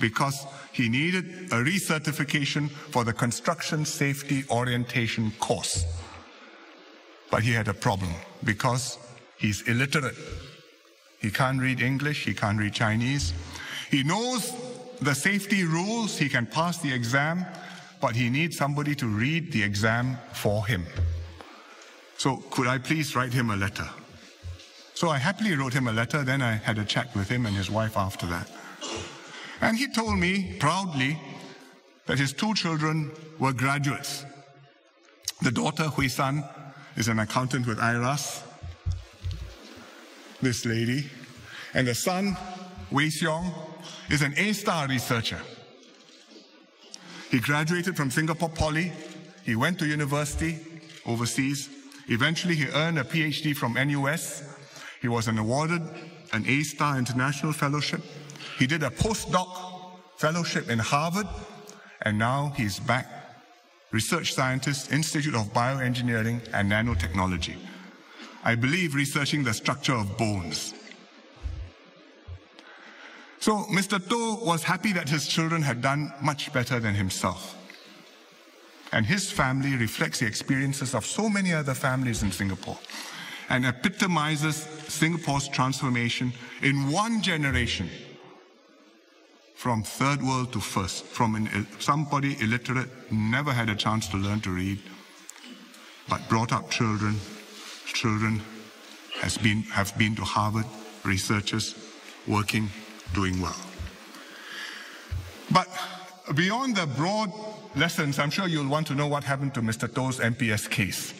because he needed a recertification for the construction safety orientation course. But he had a problem because he's illiterate. He can't read English, he can't read Chinese. He knows the safety rules, he can pass the exam, but he needs somebody to read the exam for him. So could I please write him a letter? So I happily wrote him a letter, then I had a chat with him and his wife after that. And he told me proudly that his 2 children were graduates. The daughter, Hui San, is an accountant with IRAS, this lady. And the son, Wei Xiong, is an A-star researcher. He graduated from Singapore Poly. He went to university overseas. Eventually, he earned a PhD from NUS. He was awarded an A-star international fellowship. He did a postdoc fellowship in Harvard, and now he's back, research scientist, Institute of Bioengineering and Nanotechnology. I believe researching the structure of bones. So Mr. To was happy that his children had done much better than himself. And his family reflects the experiences of so many other families in Singapore and epitomizes Singapore's transformation in one generation from third world to first, from somebody illiterate, never had a chance to learn to read, but brought up children have been to Harvard, researchers, working, doing well. But beyond the broad lessons, I'm sure you'll want to know what happened to Mr. To's MPS case.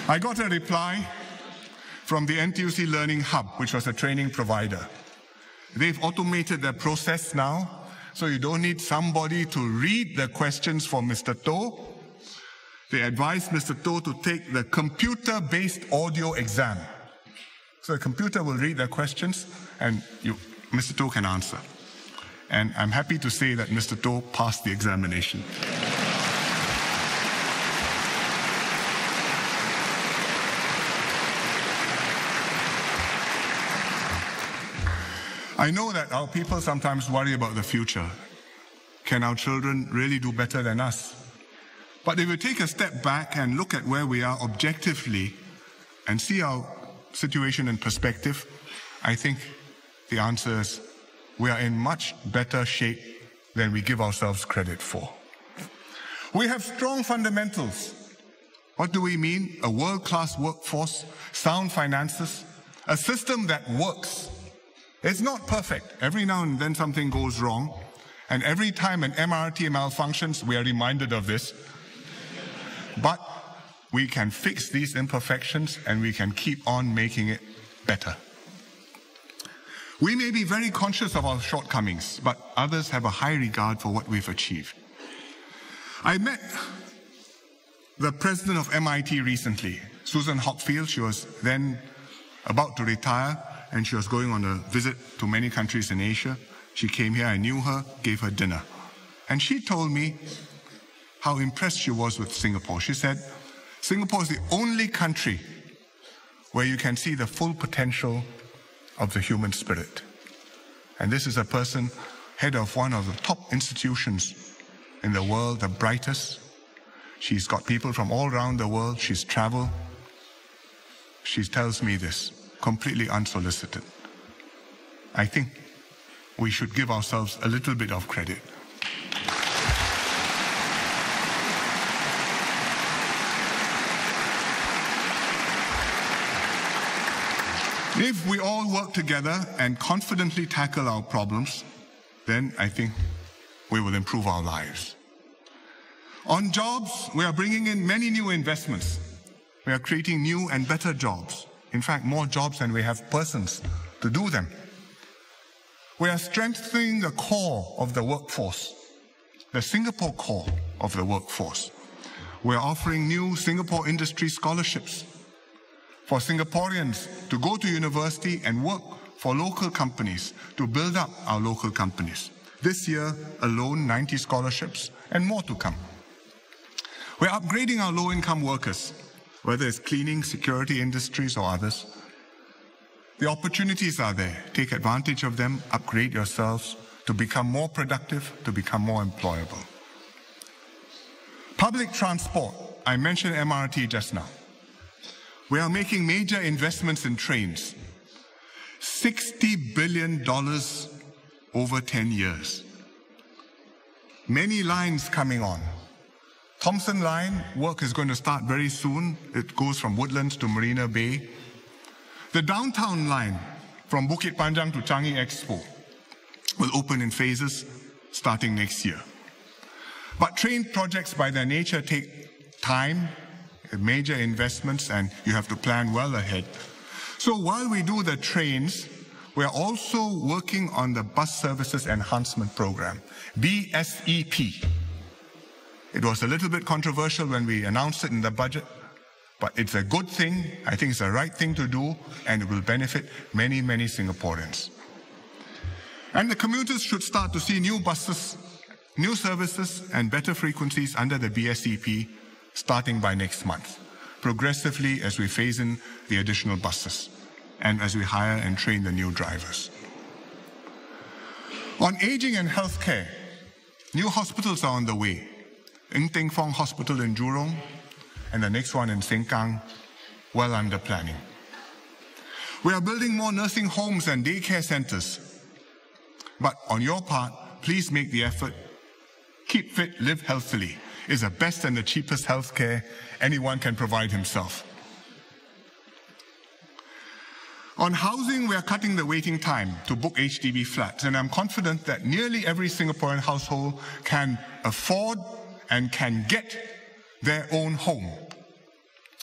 I got a reply from the NTUC Learning Hub, which was a training provider. They've automated their process now, so you don't need somebody to read the questions for Mr. To. They advised Mr. To take the computer-based audio exam. So the computer will read the questions and Mr. To can answer. And I'm happy to say that Mr. To passed the examination. I know that our people sometimes worry about the future. Can our children really do better than us? But if we take a step back and look at where we are objectively and see our situation in perspective, I think the answer is we are in much better shape than we give ourselves credit for. We have strong fundamentals. What do we mean? A world-class workforce, sound finances, a system that works. It's not perfect. Every now and then something goes wrong, and every time an MRT malfunctions, we are reminded of this. But we can fix these imperfections and we can keep on making it better. We may be very conscious of our shortcomings, but others have a high regard for what we've achieved. I met the president of MIT recently, Susan Hockfield. She was then about to retire, and she was going on a visit to many countries in Asia. She came here, I knew her, gave her dinner. And she told me how impressed she was with Singapore. She said, Singapore is the only country where you can see the full potential of the human spirit. And this is a person, head of one of the top institutions in the world, the brightest. She's got people from all around the world. She's traveled. She tells me this, completely unsolicited. I think we should give ourselves a little bit of credit. If we all work together and confidently tackle our problems, then I think we will improve our lives. On jobs, we are bringing in many new investments. We are creating new and better jobs. In fact, more jobs than we have persons to do them. We are strengthening the core of the workforce, the Singapore core of the workforce. We are offering new Singapore industry scholarships for Singaporeans to go to university and work for local companies to build up our local companies. This year alone, 90 scholarships and more to come. We're upgrading our low-income workers, whether it's cleaning, security industries or others. The opportunities are there. Take advantage of them, upgrade yourselves to become more productive, to become more employable. Public transport, I mentioned MRT just now. We are making major investments in trains. $60 billion over 10 years. Many lines coming on. Thomson Line work is going to start very soon. It goes from Woodlands to Marina Bay. The downtown line from Bukit Panjang to Changi Expo will open in phases starting next year. But train projects by their nature take time, major investments, and you have to plan well ahead. So while we do the trains, we are also working on the Bus Services Enhancement Program, BSEP. It was a little bit controversial when we announced it in the budget, but it's a good thing. I think it's the right thing to do, and it will benefit many, many Singaporeans. And the commuters should start to see new buses, new services, and better frequencies under the BSEP starting by next month, progressively as we phase in the additional buses and as we hire and train the new drivers. On aging and healthcare, new hospitals are on the way. Ng Teng Fong Hospital in Jurong, and the next one in Sengkang, well under planning. We are building more nursing homes and daycare centers. But on your part, please make the effort. Keep fit, live healthily is the best and the cheapest healthcare anyone can provide himself. On housing, we are cutting the waiting time to book HDB flats, and I'm confident that nearly every Singaporean household can afford and can get their own home.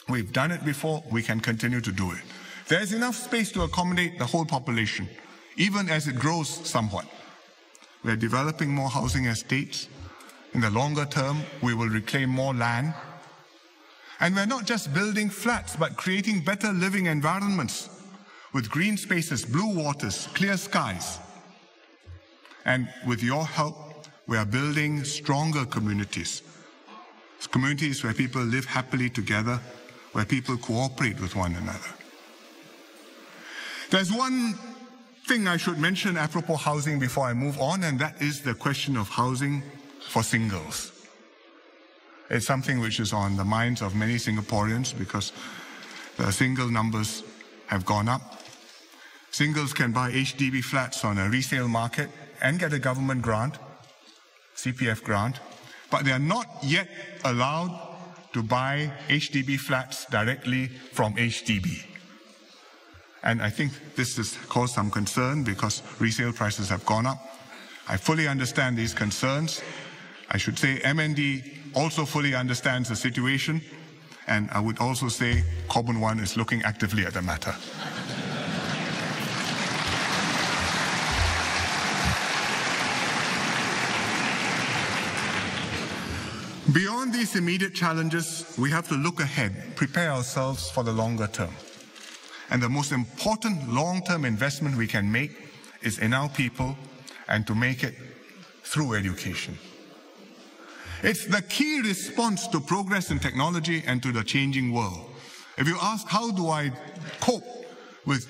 We've done it before, we can continue to do it. There's enough space to accommodate the whole population, even as it grows somewhat. We're developing more housing estates. In the longer term, we will reclaim more land. And we're not just building flats, but creating better living environments with green spaces, blue waters, clear skies. And with your help, we are building stronger communities. Communities where people live happily together, where people cooperate with one another. There's one thing I should mention apropos housing before I move on, and that is the question of housing for singles. It's something which is on the minds of many Singaporeans because the single numbers have gone up. Singles can buy HDB flats on a resale market and get a government grant, CPF grant, but they are not yet allowed to buy HDB flats directly from HDB. And I think this has caused some concern because resale prices have gone up. I fully understand these concerns. I should say MND also fully understands the situation, and I would also say Corbyn 1 is looking actively at the matter. Beyond these immediate challenges, we have to look ahead, prepare ourselves for the longer term. And the most important long-term investment we can make is in our people and to make it through education. It's the key response to progress in technology and to the changing world. If you ask, how do I cope with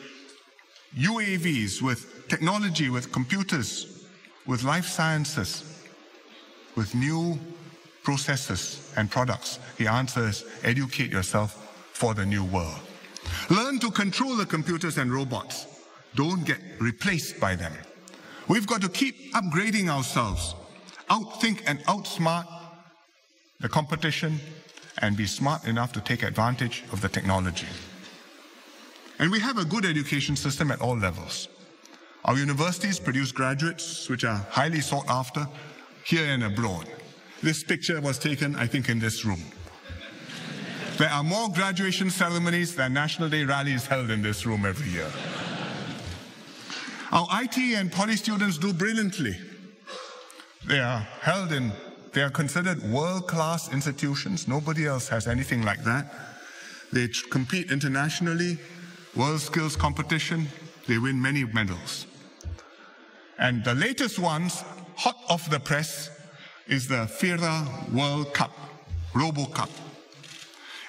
UAVs, with technology, with computers, with life sciences, with new processes and products, the answer is educate yourself for the new world. Learn to control the computers and robots. Don't get replaced by them. We've got to keep upgrading ourselves, outthink and outsmart the competition, and be smart enough to take advantage of the technology. And we have a good education system at all levels. Our universities produce graduates which are highly sought after here and abroad. This picture was taken, I think, in this room. There are more graduation ceremonies than National Day rallies held in this room every year. Our IT and poly students do brilliantly. They are considered world-class institutions. Nobody else has anything like that. They compete internationally, world skills competition. They win many medals. And the latest ones, hot off the press, is the FIRA World Cup, Robo Cup.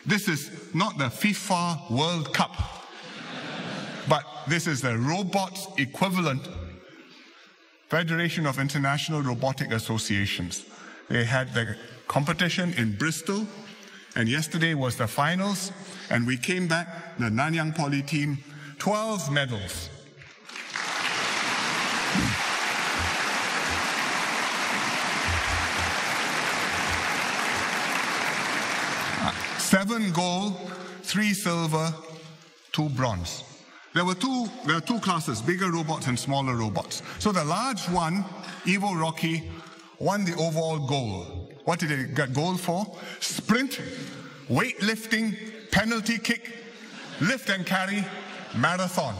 This is not the FIFA World Cup, but this is the robots equivalent Federation of International Robotic Associations. They had the competition in Bristol, and yesterday was the finals, and we came back, the Nanyang Poly team, 12 medals. Seven gold, 3 silver, 2 bronze. There are two classes, bigger robots and smaller robots. So the large one, Evo Rocky, won the overall gold. What did it get gold for? Sprint, weightlifting, penalty kick, lift and carry, marathon.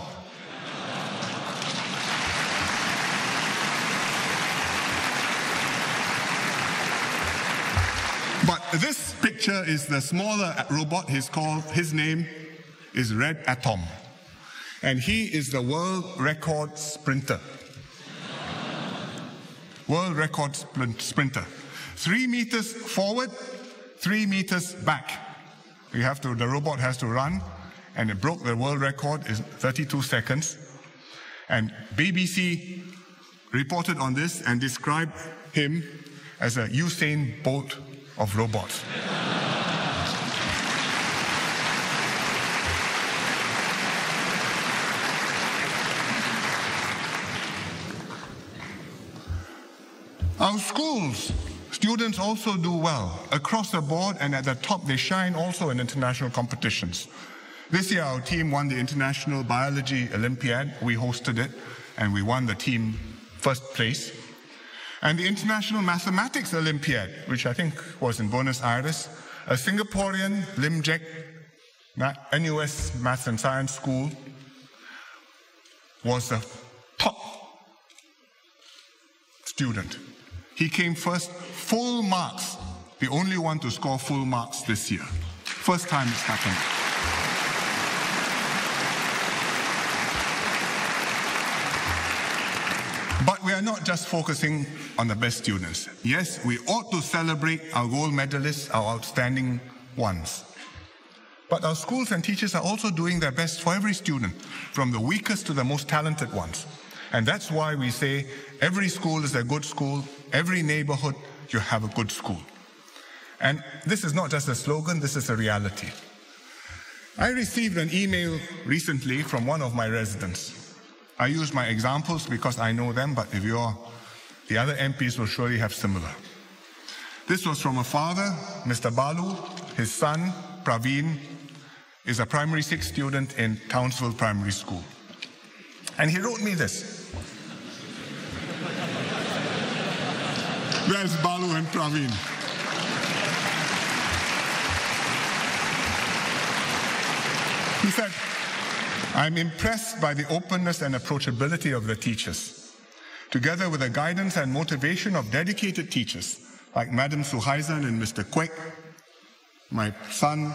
But this picture is the smaller robot. His name is Red Atom. And he is the world record sprinter. World record sprinter. 3 meters forward, 3 meters back. The robot has to run, and it broke the world record in 32 seconds. And BBC reported on this and described him as a Usain Bolt of robots. Our schools, students also do well. Across the board and at the top, they shine also in international competitions. This year, our team won the International Biology Olympiad. We hosted it, and we won the team first place. And the International Mathematics Olympiad, which I think was in Buenos Aires, a Singaporean, Lim Jack, NUS Maths and Science School, was the top student. He came first, full marks, the only one to score full marks this year. First time it's happened. But we are not just focusing on the best students. Yes, we ought to celebrate our gold medalists, our outstanding ones. But our schools and teachers are also doing their best for every student, from the weakest to the most talented ones. And that's why we say every school is a good school, every neighborhood, you have a good school. And this is not just a slogan, this is a reality. I received an email recently from one of my residents. I use my examples because I know them, but if the other MPs will surely have similar. This was from a father, Mr. Balu. His son, Praveen, is a primary 6 student in Townsville Primary School. And he wrote me this. There's Balu and Praveen. He said, I'm impressed by the openness and approachability of the teachers. Together with the guidance and motivation of dedicated teachers, Like Madam Suhaizan and Mr. Kwek, my son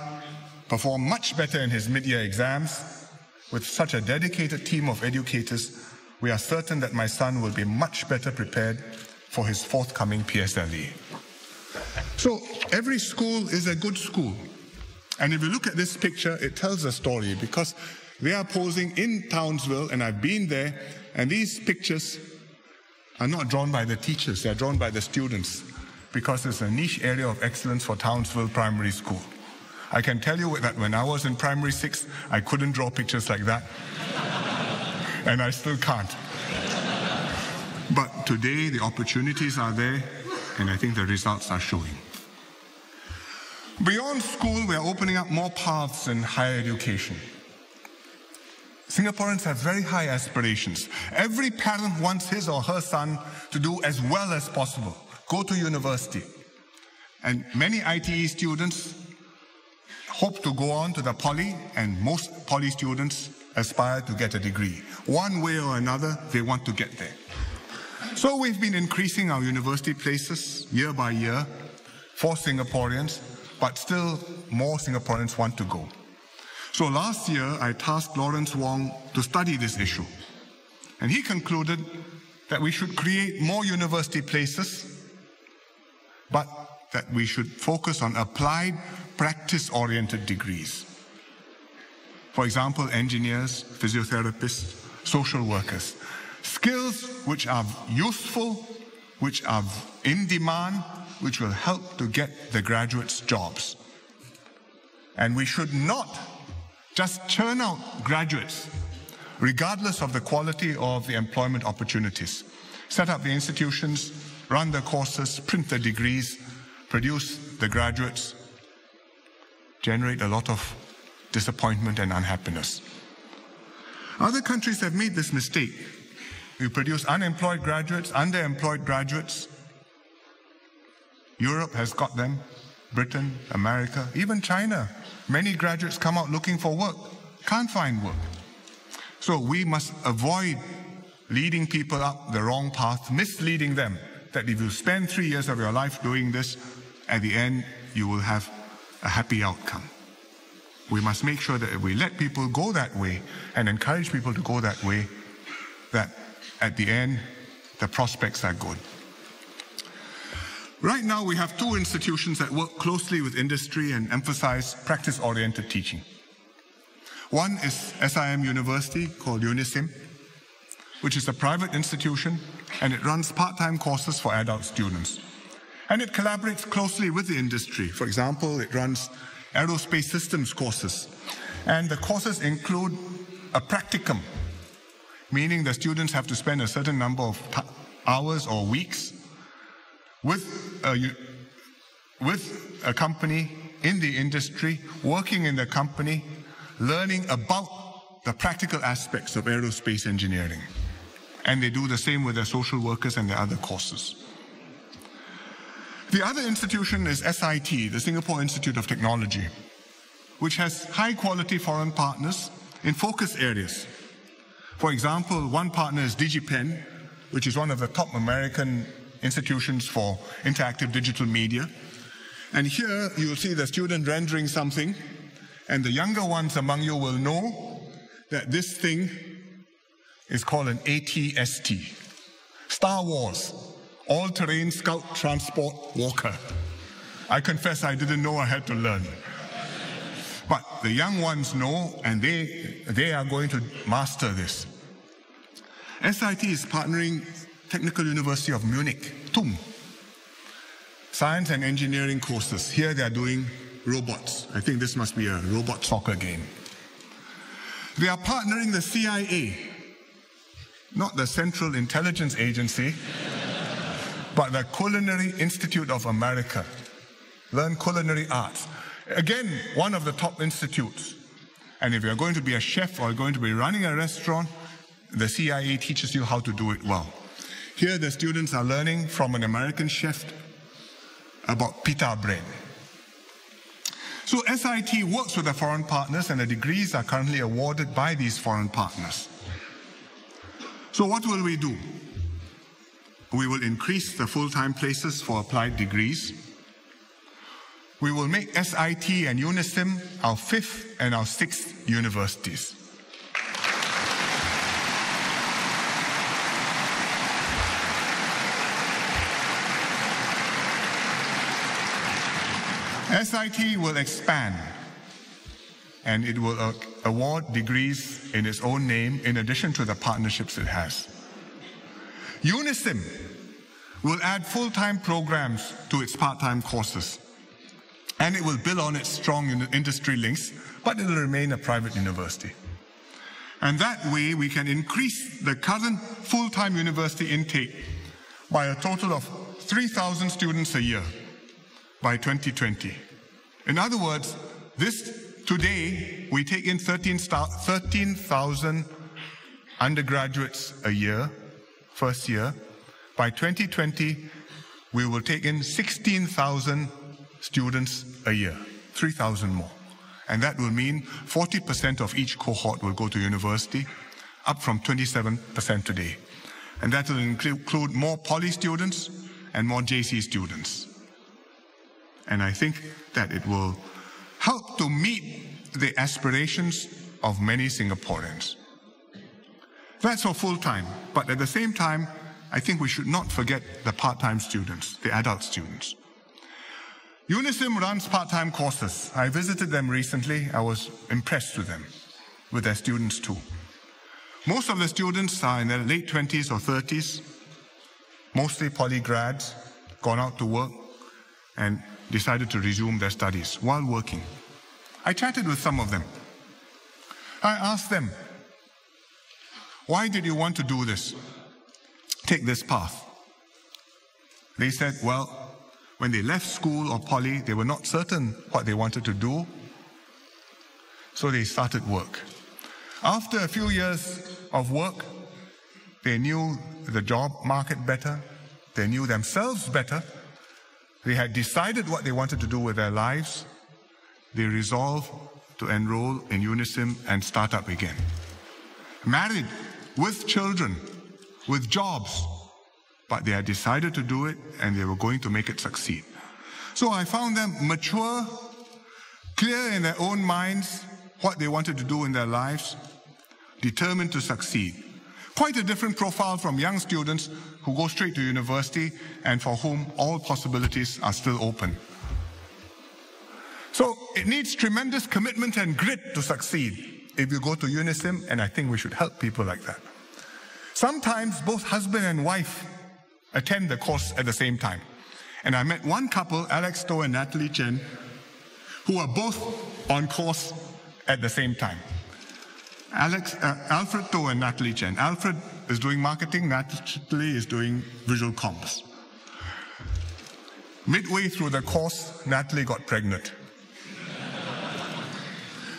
performed much better in his mid-year exams. With such a dedicated team of educators, we are certain that my son will be much better prepared for his forthcoming PSLE. So every school is a good school. And if you look at this picture, it tells a story because they are posing in Townsville, and I've been there, and these pictures are not drawn by the teachers, they're drawn by the students because it's a niche area of excellence for Townsville Primary School. I can tell you that when I was in primary 6, I couldn't draw pictures like that. And I still can't. But today, the opportunities are there, and I think the results are showing. Beyond school, we're opening up more paths in higher education. Singaporeans have very high aspirations. Every parent wants his or her son to do as well as possible, go to university. And many ITE students hope to go on to the poly, and most poly students aspire to get a degree. One way or another, they want to get there. So we've been increasing our university places year by year for Singaporeans, but still more Singaporeans want to go. So last year, I tasked Lawrence Wong to study this issue. And he concluded that we should create more university places, but that we should focus on applied, practice-oriented degrees. For example, engineers, physiotherapists, social workers. Skills which are useful, which are in demand, which will help to get the graduates jobs. And we should not just churn out graduates, regardless of the quality of the employment opportunities. Set up the institutions, run the courses, print the degrees, produce the graduates, generate a lot of disappointment and unhappiness. Other countries have made this mistake. We produce unemployed graduates, underemployed graduates. Europe has got them, Britain, America, even China. Many graduates come out looking for work, can't find work. So we must avoid leading people up the wrong path, misleading them, that if you spend 3 years of your life doing this, at the end, you will have a happy outcome. We must make sure that if we let people go that way and encourage people to go that way, that at the end, the prospects are good. Right now, we have 2 institutions that work closely with industry and emphasize practice-oriented teaching. One is SIM University, called UNISIM, which is a private institution, and it runs part-time courses for adult students. And it collaborates closely with the industry. For example, it runs aerospace systems courses. And the courses include a practicum, meaning the students have to spend a certain number of hours or weeks with a company in the industry, working in the company, learning about the practical aspects of aerospace engineering. And they do the same with their social workers and their other courses. The other institution is SIT, the Singapore Institute of Technology, which has high-quality foreign partners in focus areas. For example, one partner is DigiPen, which is one of the top American institutions for interactive digital media. And here you will see the student rendering something, and the younger ones among you will know that this thing is called an ATST, Star Wars, All-Terrain Scout Transport Walker. I confess I didn't know, I had to learn. But the young ones know, and they are going to master this. SIT is partnering Technical University of Munich, TUM, science and engineering courses. Here they are doing robots. I think this must be a robot soccer game. They are partnering the CIA, not the Central Intelligence Agency, but the Culinary Institute of America. Learn culinary arts. Again, one of the top institutes. And if you're going to be a chef or going to be running a restaurant, the CIA teaches you how to do it well. Here the students are learning from an American chef about pita bread. So SIT works with the foreign partners, and the degrees are currently awarded by these foreign partners. So what will we do? we will increase the full-time places for applied degrees. We will make SIT and UNISIM our 5th and our 6th universities. SIT will expand, and it will award degrees in its own name in addition to the partnerships it has. UNISIM will add full-time programs to its part-time courses, and it will build on its strong industry links, but it will remain a private university. And that way we can increase the current full-time university intake by a total of 3,000 students a year by 2020. In other words, today we take in 13,000 undergraduates a year, first year. By 2020, we will take in 16,000 students a year, 3,000 more. And that will mean 40% of each cohort will go to university, up from 27% today. And that will include more poly students and more JC students. And I think that it will help to meet the aspirations of many Singaporeans. That's for full-time, but at the same time, I think we should not forget the part-time students, the adult students. UNISIM runs part-time courses. I visited them recently. I was impressed with them, with their students too. Most of the students are in their late 20s or 30s, mostly poly grads, gone out to work, and decided to resume their studies while working. I chatted with some of them. I asked them, why did you want to do this? Take this path. They said, well, when they left school or poly, they were not certain what they wanted to do, so they started work. After a few years of work, they knew the job market better, they knew themselves better, they had decided what they wanted to do with their lives. They resolved to enroll in UNISIM and start up again. Married, with children, with jobs, but they had decided to do it and they were going to make it succeed. So I found them mature, clear in their own minds what they wanted to do in their lives, determined to succeed. Quite a different profile from young students who go straight to university and for whom all possibilities are still open. So it needs tremendous commitment and grit to succeed if you go to UNISIM, and I think we should help people like that. Sometimes both husband and wife attend the course at the same time. And I met one couple, Alex To and Natalie Chen, who are both on course at the same time. Alfred To and Natalie Chen. Alfred is doing marketing, Natalie is doing visual comms. Midway through the course, Natalie got pregnant.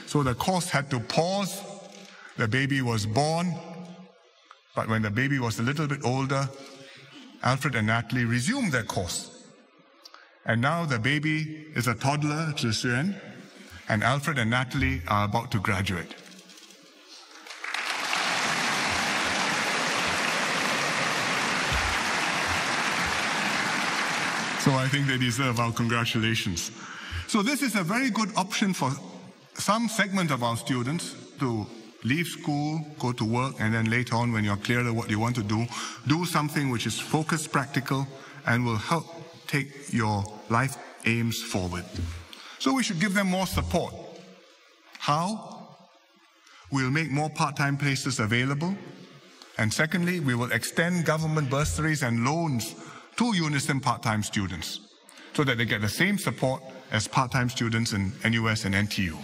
So the course had to pause. The baby was born. But when the baby was a little bit older, Alfred and Natalie resumed their course. And now the baby is a toddler, Zhixuan, and Alfred and Natalie are about to graduate. So I think they deserve our congratulations. So this is a very good option for some segment of our students to leave school, go to work, and then later on, when you're clearer what you want to do something which is focused, practical, and will help take your life aims forward. So we should give them more support. How? We'll make more part-time places available. And secondly, we will extend government bursaries and loans to UNISIM part-time students so that they get the same support as part-time students in NUS and NTU.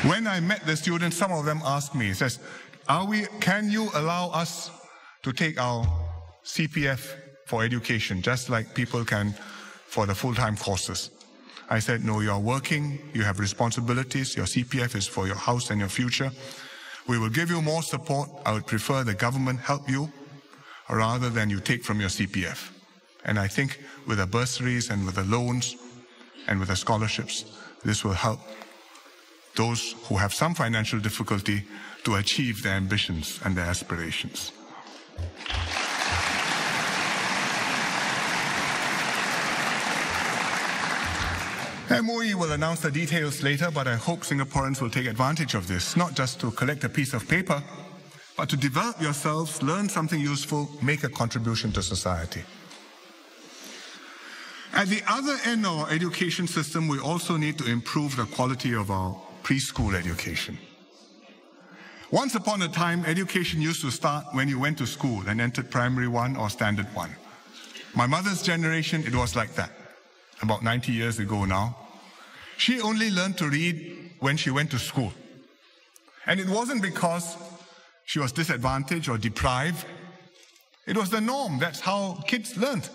When I met the students, some of them asked me, says, can you allow us to take our CPF for education, just like people can for the full-time courses? I said, no, you are working, you have responsibilities, your CPF is for your house and your future. We will give you more support. I would prefer the government help you rather than you take from your CPF. And I think with the bursaries and with the loans and with the scholarships, this will help those who have some financial difficulty to achieve their ambitions and their aspirations. MOE will announce the details later, but I hope Singaporeans will take advantage of this, not just to collect a piece of paper, but to develop yourselves, learn something useful, make a contribution to society. At the other end of our education system, we also need to improve the quality of our preschool education. Once upon a time, education used to start when you went to school and entered primary 1 or standard 1. My mother's generation, it was like that. About 90 years ago now. She only learned to read when she went to school. And it wasn't because she was disadvantaged or deprived. It was the norm. That's how kids learned.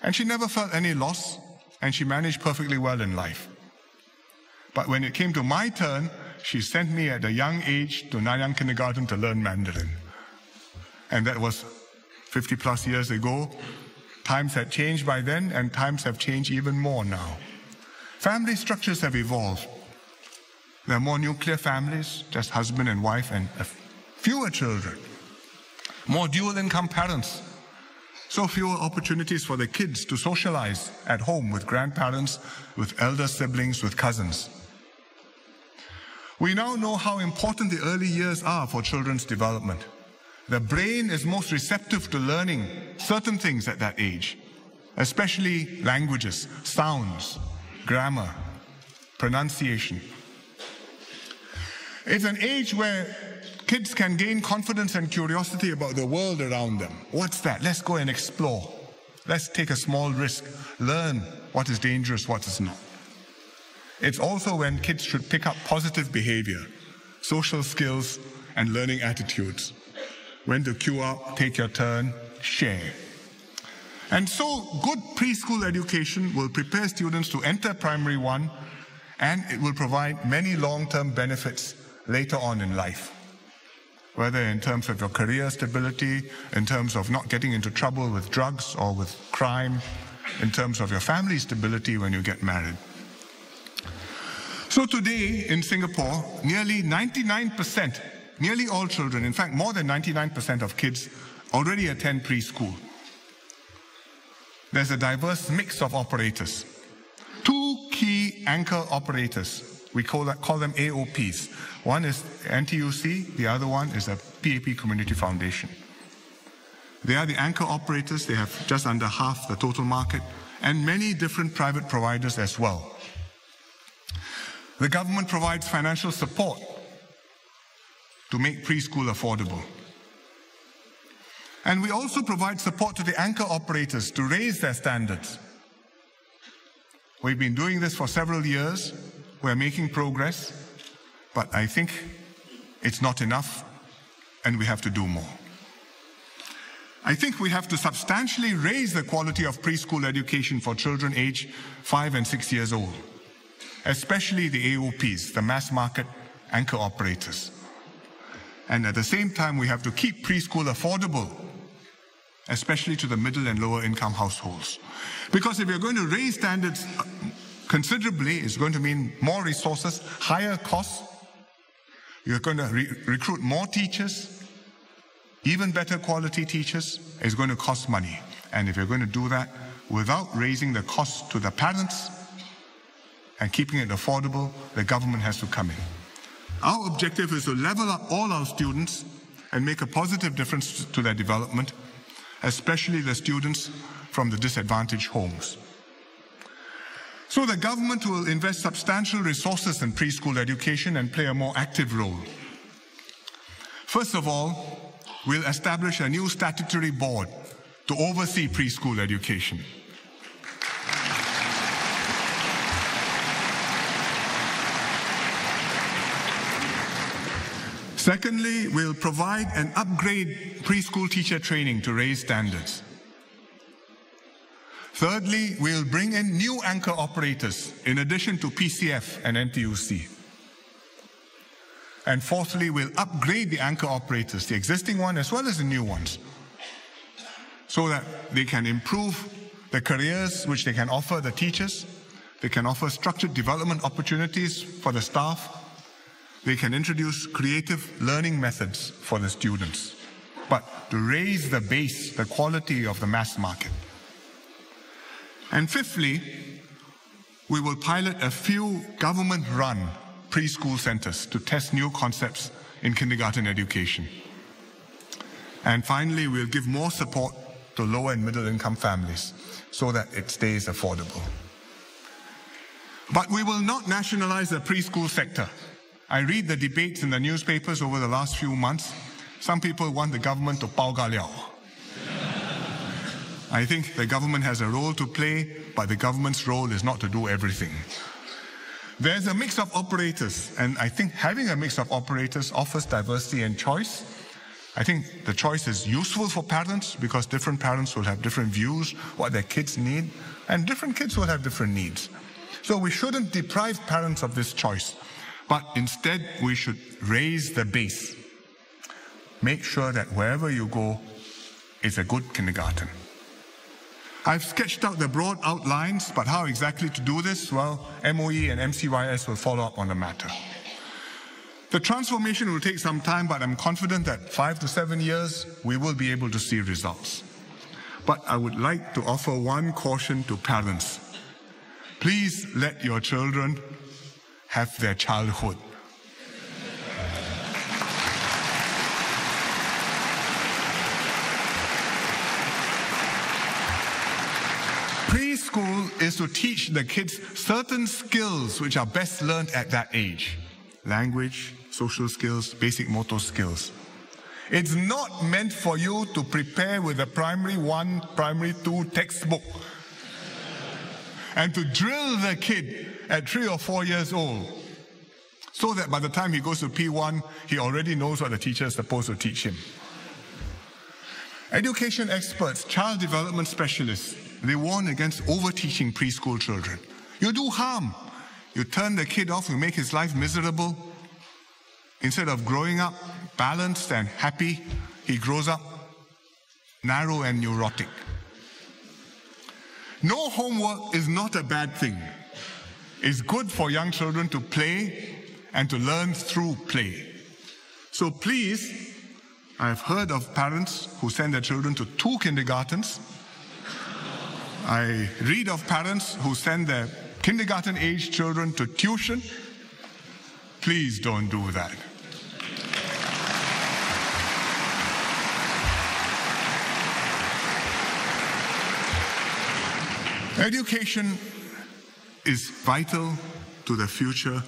And she never felt any loss, and she managed perfectly well in life. But when it came to my turn, she sent me at a young age to Nanyang Kindergarten to learn Mandarin. And that was 50 plus years ago. Times had changed by then, and times have changed even more now. Family structures have evolved. There are more nuclear families, just husband and wife, and fewer children. More dual-income parents. So fewer opportunities for the kids to socialize at home with grandparents, with elder siblings, with cousins. We now know how important the early years are for children's development. The brain is most receptive to learning certain things at that age, especially languages, sounds, grammar, pronunciation. It's an age where kids can gain confidence and curiosity about the world around them. What's that? Let's go and explore. Let's take a small risk, learn what is dangerous, what is not. It's also when kids should pick up positive behavior, social skills, and learning attitudes. When to queue up, take your turn, share. And so good preschool education will prepare students to enter primary 1, and it will provide many long-term benefits later on in life. Whether in terms of your career stability, in terms of not getting into trouble with drugs or with crime, in terms of your family stability when you get married. So today in Singapore, nearly 99%, nearly all children, in fact more than 99% of kids already attend preschool. There's a diverse mix of operators. 2 key anchor operators, we call them AOPs. One is NTUC, the other one is a PAP Community Foundation. They are the anchor operators. They have just under half the total market, and many different private providers as well. The government provides financial support to make preschool affordable. And we also provide support to the anchor operators to raise their standards. We've been doing this for several years. We're making progress, but I think it's not enough, and we have to do more. I think we have to substantially raise the quality of preschool education for children aged 5 and 6 years old, especially the AOPs, the mass market anchor operators. And at the same time, we have to keep preschool affordable, especially to the middle and lower income households. Because if you're going to raise standards considerably, it's going to mean more resources, higher costs. You're going to recruit more teachers, even better quality teachers. It's going to cost money. And if you're going to do that without raising the cost to the parents and keeping it affordable, the government has to come in. Our objective is to level up all our students and make a positive difference to their development, especially the students from the disadvantaged homes. So the government will invest substantial resources in preschool education and play a more active role. First of all, we'll establish a new statutory board to oversee preschool education. Secondly, we'll provide and upgrade preschool teacher training to raise standards. Thirdly, we'll bring in new anchor operators in addition to PCF and NTUC. And fourthly, we'll upgrade the anchor operators, the existing one as well as the new ones, so that they can improve the careers which they can offer the teachers, They can offer structured development opportunities for the staff. They can introduce creative learning methods for the students, but to raise the base, the quality of the mass market. And fifthly, we will pilot a few government-run preschool centers to test new concepts in kindergarten education. And finally, we'll give more support to low and middle income families so that it stays affordable. But we will not nationalize the preschool sector. I read the debates in the newspapers over the last few months. Some people want the government to pao ga liao. I think the government has a role to play, but the government's role is not to do everything. There's a mix of operators, and I think having a mix of operators offers diversity and choice. I think the choice is useful for parents because different parents will have different views, what their kids need, and different kids will have different needs. So we shouldn't deprive parents of this choice, but instead we should raise the base. Make sure that wherever you go, it's a good kindergarten. I've sketched out the broad outlines, but how exactly to do this? Well, MOE and MCYS will follow up on the matter. The transformation will take some time, but I'm confident that 5 to 7 years, we will be able to see results. But I would like to offer one caution to parents. Please let your children have their childhood. Preschool is to teach the kids certain skills which are best learned at that age. Language, social skills, basic motor skills. It's not meant for you to prepare with a primary 1, primary 2 textbook and to drill the kid at 3 or 4 years old so that by the time he goes to P1, he already knows what the teacher is supposed to teach him. Education experts, child development specialists, they warn against over-teaching preschool children. You do harm. You turn the kid off, you make his life miserable. Instead of growing up balanced and happy, he grows up narrow and neurotic. No homework is not a bad thing. It's good for young children to play and to learn through play. So please, I've heard of parents who send their children to 2 kindergartens. I read of parents who send their kindergarten-age children to tuition. Please don't do that. Education is vital to the future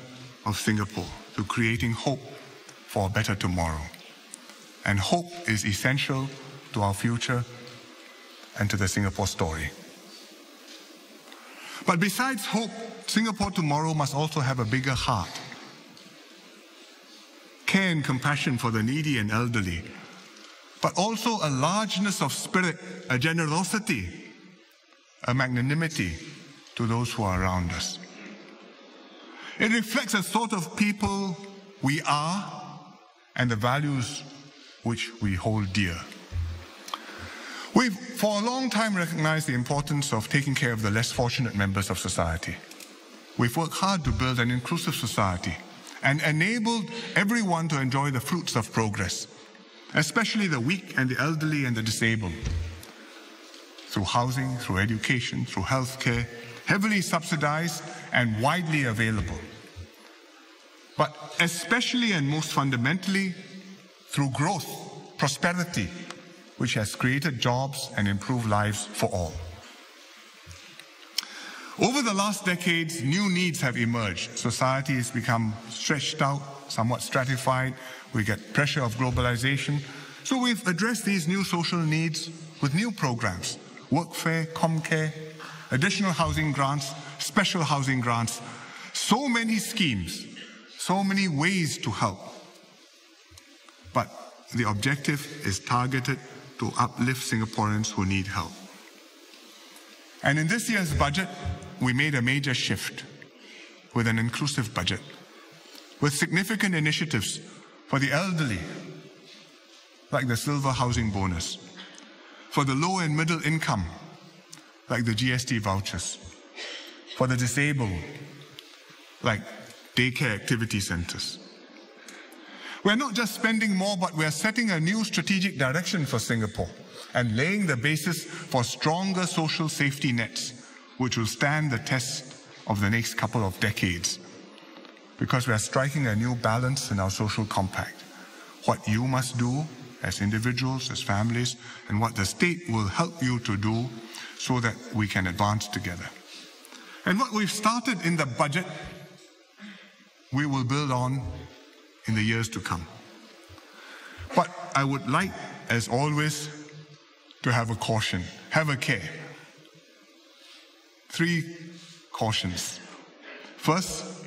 of Singapore, to creating hope for a better tomorrow. And hope is essential to our future and to the Singapore story. But besides hope, Singapore tomorrow must also have a bigger heart. Care and compassion for the needy and elderly, but also a largeness of spirit, a generosity, a magnanimity to those who are around us. It reflects the sort of people we are and the values which we hold dear. We've for a long time recognized the importance of taking care of the less fortunate members of society. We've worked hard to build an inclusive society and enabled everyone to enjoy the fruits of progress, especially the weak and the elderly and the disabled, through housing, through education, through healthcare, heavily subsidized and widely available. But especially and most fundamentally, through growth, prosperity, which has created jobs and improved lives for all. Over the last decades, new needs have emerged. Society has become stretched out, somewhat stratified. We get pressure of globalization. So we've addressed these new social needs with new programs: workfare, comcare, additional housing grants, special housing grants. So many schemes, so many ways to help. But the objective is targeted to uplift Singaporeans who need help. And in this year's budget, we made a major shift with an inclusive budget, with significant initiatives for the elderly, like the silver housing bonus, for the low and middle income, like the GST vouchers, for the disabled, like daycare activity centers. We're not just spending more, but we're setting a new strategic direction for Singapore and laying the basis for stronger social safety nets, which will stand the test of the next couple of decades. Because we are striking a new balance in our social compact. What you must do as individuals, as families, and what the state will help you to do so that we can advance together. And what we've started in the budget, we will build on in the years to come. But I would like, as always, to have a caution, have a care. 3 cautions. First,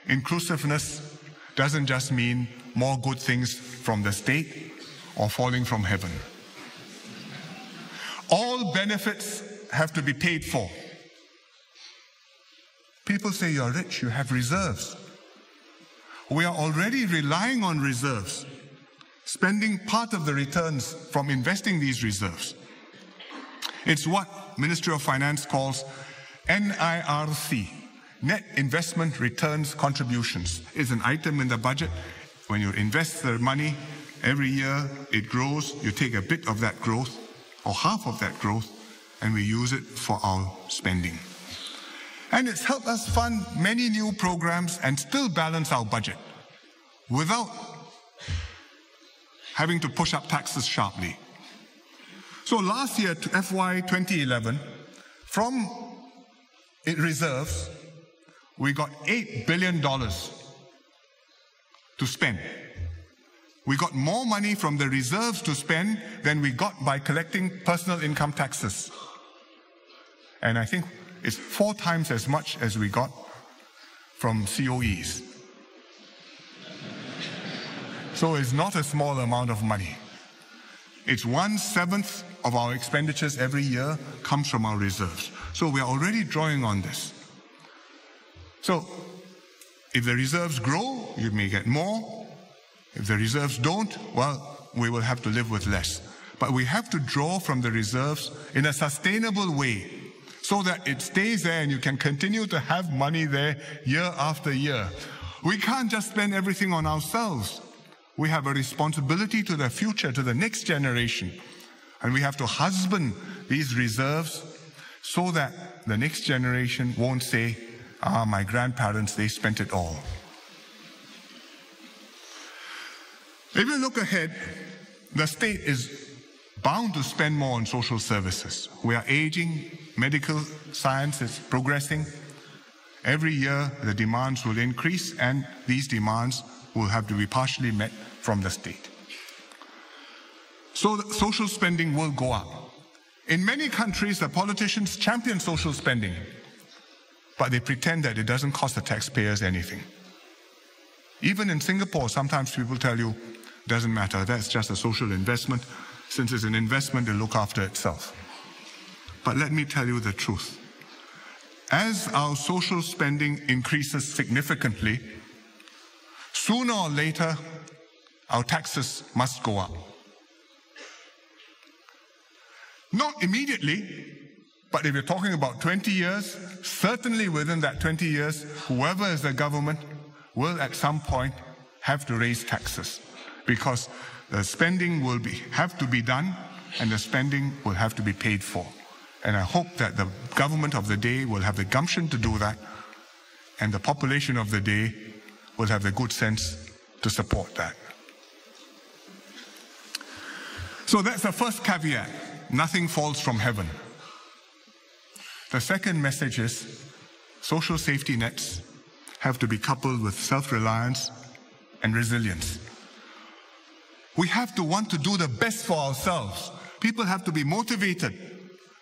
inclusiveness doesn't just mean more good things from the state or falling from heaven. All benefits have to be paid for. People say you're rich, you have reserves. We are already relying on reserves, spending part of the returns from investing these reserves. It's what Ministry of Finance calls NIRC, Net Investment Returns Contributions. It's an item in the budget. When you invest the money, every year it grows. You take a bit of that growth, or half of that growth, and we use it for our spending. And it's helped us fund many new programs and still balance our budget without having to push up taxes sharply. So last year, to FY 2011, from reserves, we got $8 billion to spend. We got more money from the reserves to spend than we got by collecting personal income taxes. And I think it's 4 times as much as we got from COEs. So it's not a small amount of money. It's 1/7 of our expenditures every year comes from our reserves. So we are already drawing on this. So if the reserves grow, you may get more. If the reserves don't, well, we will have to live with less. But we have to draw from the reserves in a sustainable way so that it stays there and you can continue to have money there year after year. We can't just spend everything on ourselves. We have a responsibility to the future, to the next generation. And we have to husband these reserves so that the next generation won't say, my grandparents, they spent it all. If you look ahead, the state is bound to spend more on social services. We are aging, medical science is progressing. Every year, the demands will increase, and these demands will have to be partially met from the state. So social spending will go up. In many countries, the politicians champion social spending, but they pretend that it doesn't cost the taxpayers anything. Even in Singapore, sometimes people tell you, doesn't matter, that's just a social investment. Since it's an investment, it'll look after itself. But let me tell you the truth. As our social spending increases significantly, sooner or later, our taxes must go up. Not immediately, but if you're talking about 20 years, certainly within that 20 years, whoever is the government will at some point have to raise taxes because the spending will have to be done and the spending will have to be paid for. And I hope that the government of the day will have the gumption to do that, and the population of the day will have the good sense to support that. So that's the first caveat. Nothing falls from heaven. The second message is social safety nets have to be coupled with self-reliance and resilience. We have to want to do the best for ourselves. People have to be motivated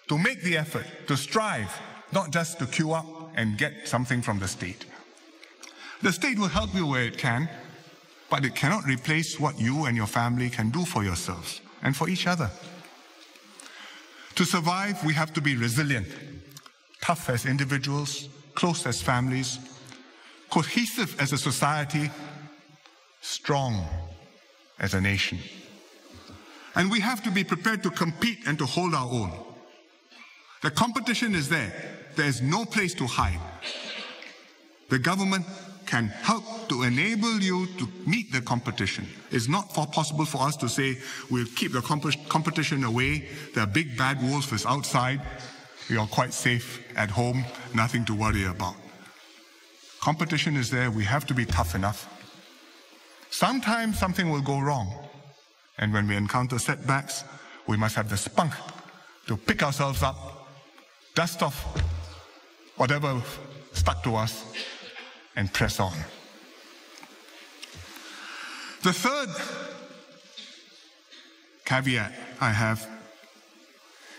to make the effort, to strive, not just to queue up and get something from the state. The state will help you where it can, but it cannot replace what you and your family can do for yourselves and for each other. To survive, we have to be resilient, tough as individuals, close as families, cohesive as a society, strong as a nation. And we have to be prepared to compete and to hold our own. The competition is there. there is no place to hide. The government can help to enable you to meet the competition. It's not possible for us to say we'll keep the competition away. The big bad wolf is outside. We are quite safe at home, nothing to worry about. Competition is there. We have to be tough enough. Sometimes something will go wrong. And when we encounter setbacks, we must have the spunk to pick ourselves up, dust off whatever stuck to us, and press on. The third caveat I have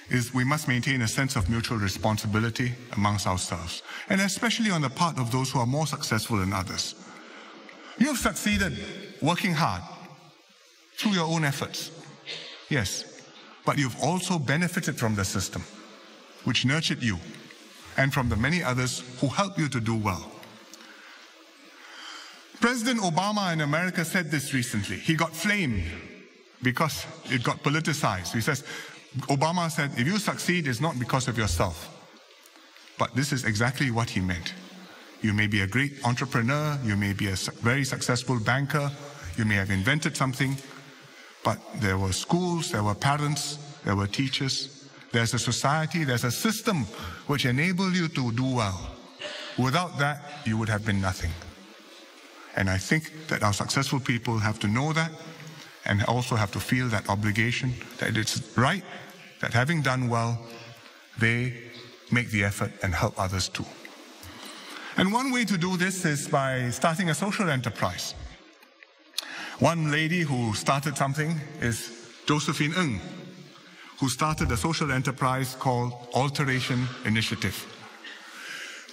is we must maintain a sense of mutual responsibility amongst ourselves, and especially on the part of those who are more successful than others. You've succeeded working hard through your own efforts, yes, but you've also benefited from the system, which nurtured you, and from the many others who helped you to do well. President Obama in America said this recently. He got flamed because it got politicized. He says, Obama said, if you succeed, it's not because of yourself. But this is exactly what he meant. You may be a great entrepreneur, you may be a very successful banker, you may have invented something, but there were schools, there were parents, there were teachers, there's a society, there's a system which enabled you to do well. Without that, you would have been nothing. And I think that our successful people have to know that and also have to feel that obligation, that it's right, that having done well, they make the effort and help others too. And one way to do this is by starting a social enterprise. One lady who started something is Josephine Ng, who started a social enterprise called Alteration Initiative.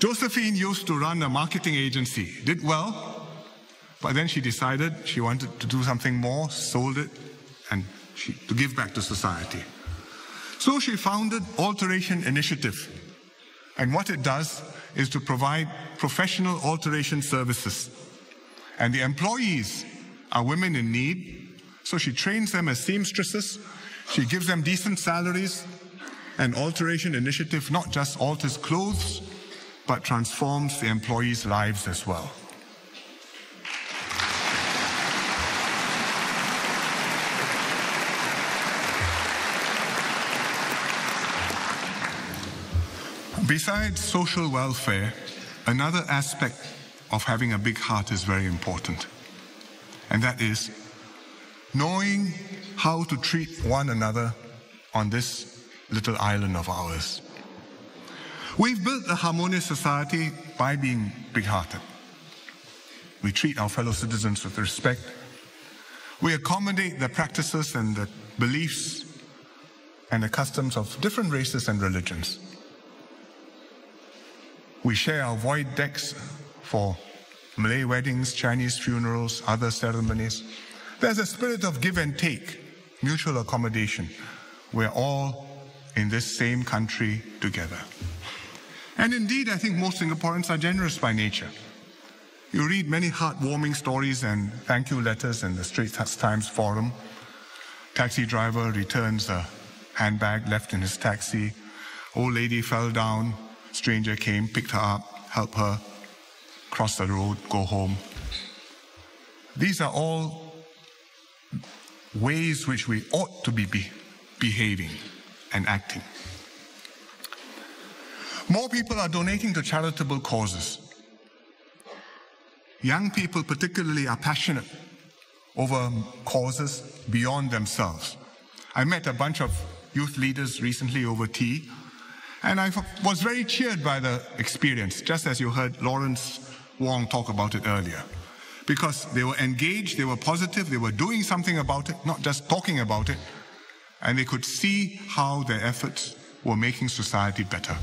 Josephine used to run a marketing agency, did well, but then she decided she wanted to do something more, sold it, and to give back to society. So she founded Alteration Initiative. And what it does is to provide professional alteration services. And the employees are women in need, so she trains them as seamstresses, she gives them decent salaries, and Alteration Initiative not just alters clothes, but transforms the employees' lives as well. Besides social welfare, another aspect of having a big heart is very important. And that is knowing how to treat one another on this little island of ours. We've built a harmonious society by being big-hearted. We treat our fellow citizens with respect. We accommodate the practices and the beliefs and the customs of different races and religions. We share our void decks for Malay weddings, Chinese funerals, other ceremonies. There's a spirit of give and take, mutual accommodation. We're all in this same country together. And indeed, I think most Singaporeans are generous by nature. You read many heartwarming stories and thank you letters in the Straits Times forum. Taxi driver returns a handbag left in his taxi. Old lady fell down. Stranger came, picked her up, helped her cross the road, go home. These are all ways which we ought to be behaving and acting. More people are donating to charitable causes. Young people particularly are passionate over causes beyond themselves. I met a bunch of youth leaders recently over tea, and I was very cheered by the experience, just as you heard Lawrence Wong talk about it earlier. Because they were engaged, they were positive, they were doing something about it, not just talking about it, and they could see how their efforts were making society better.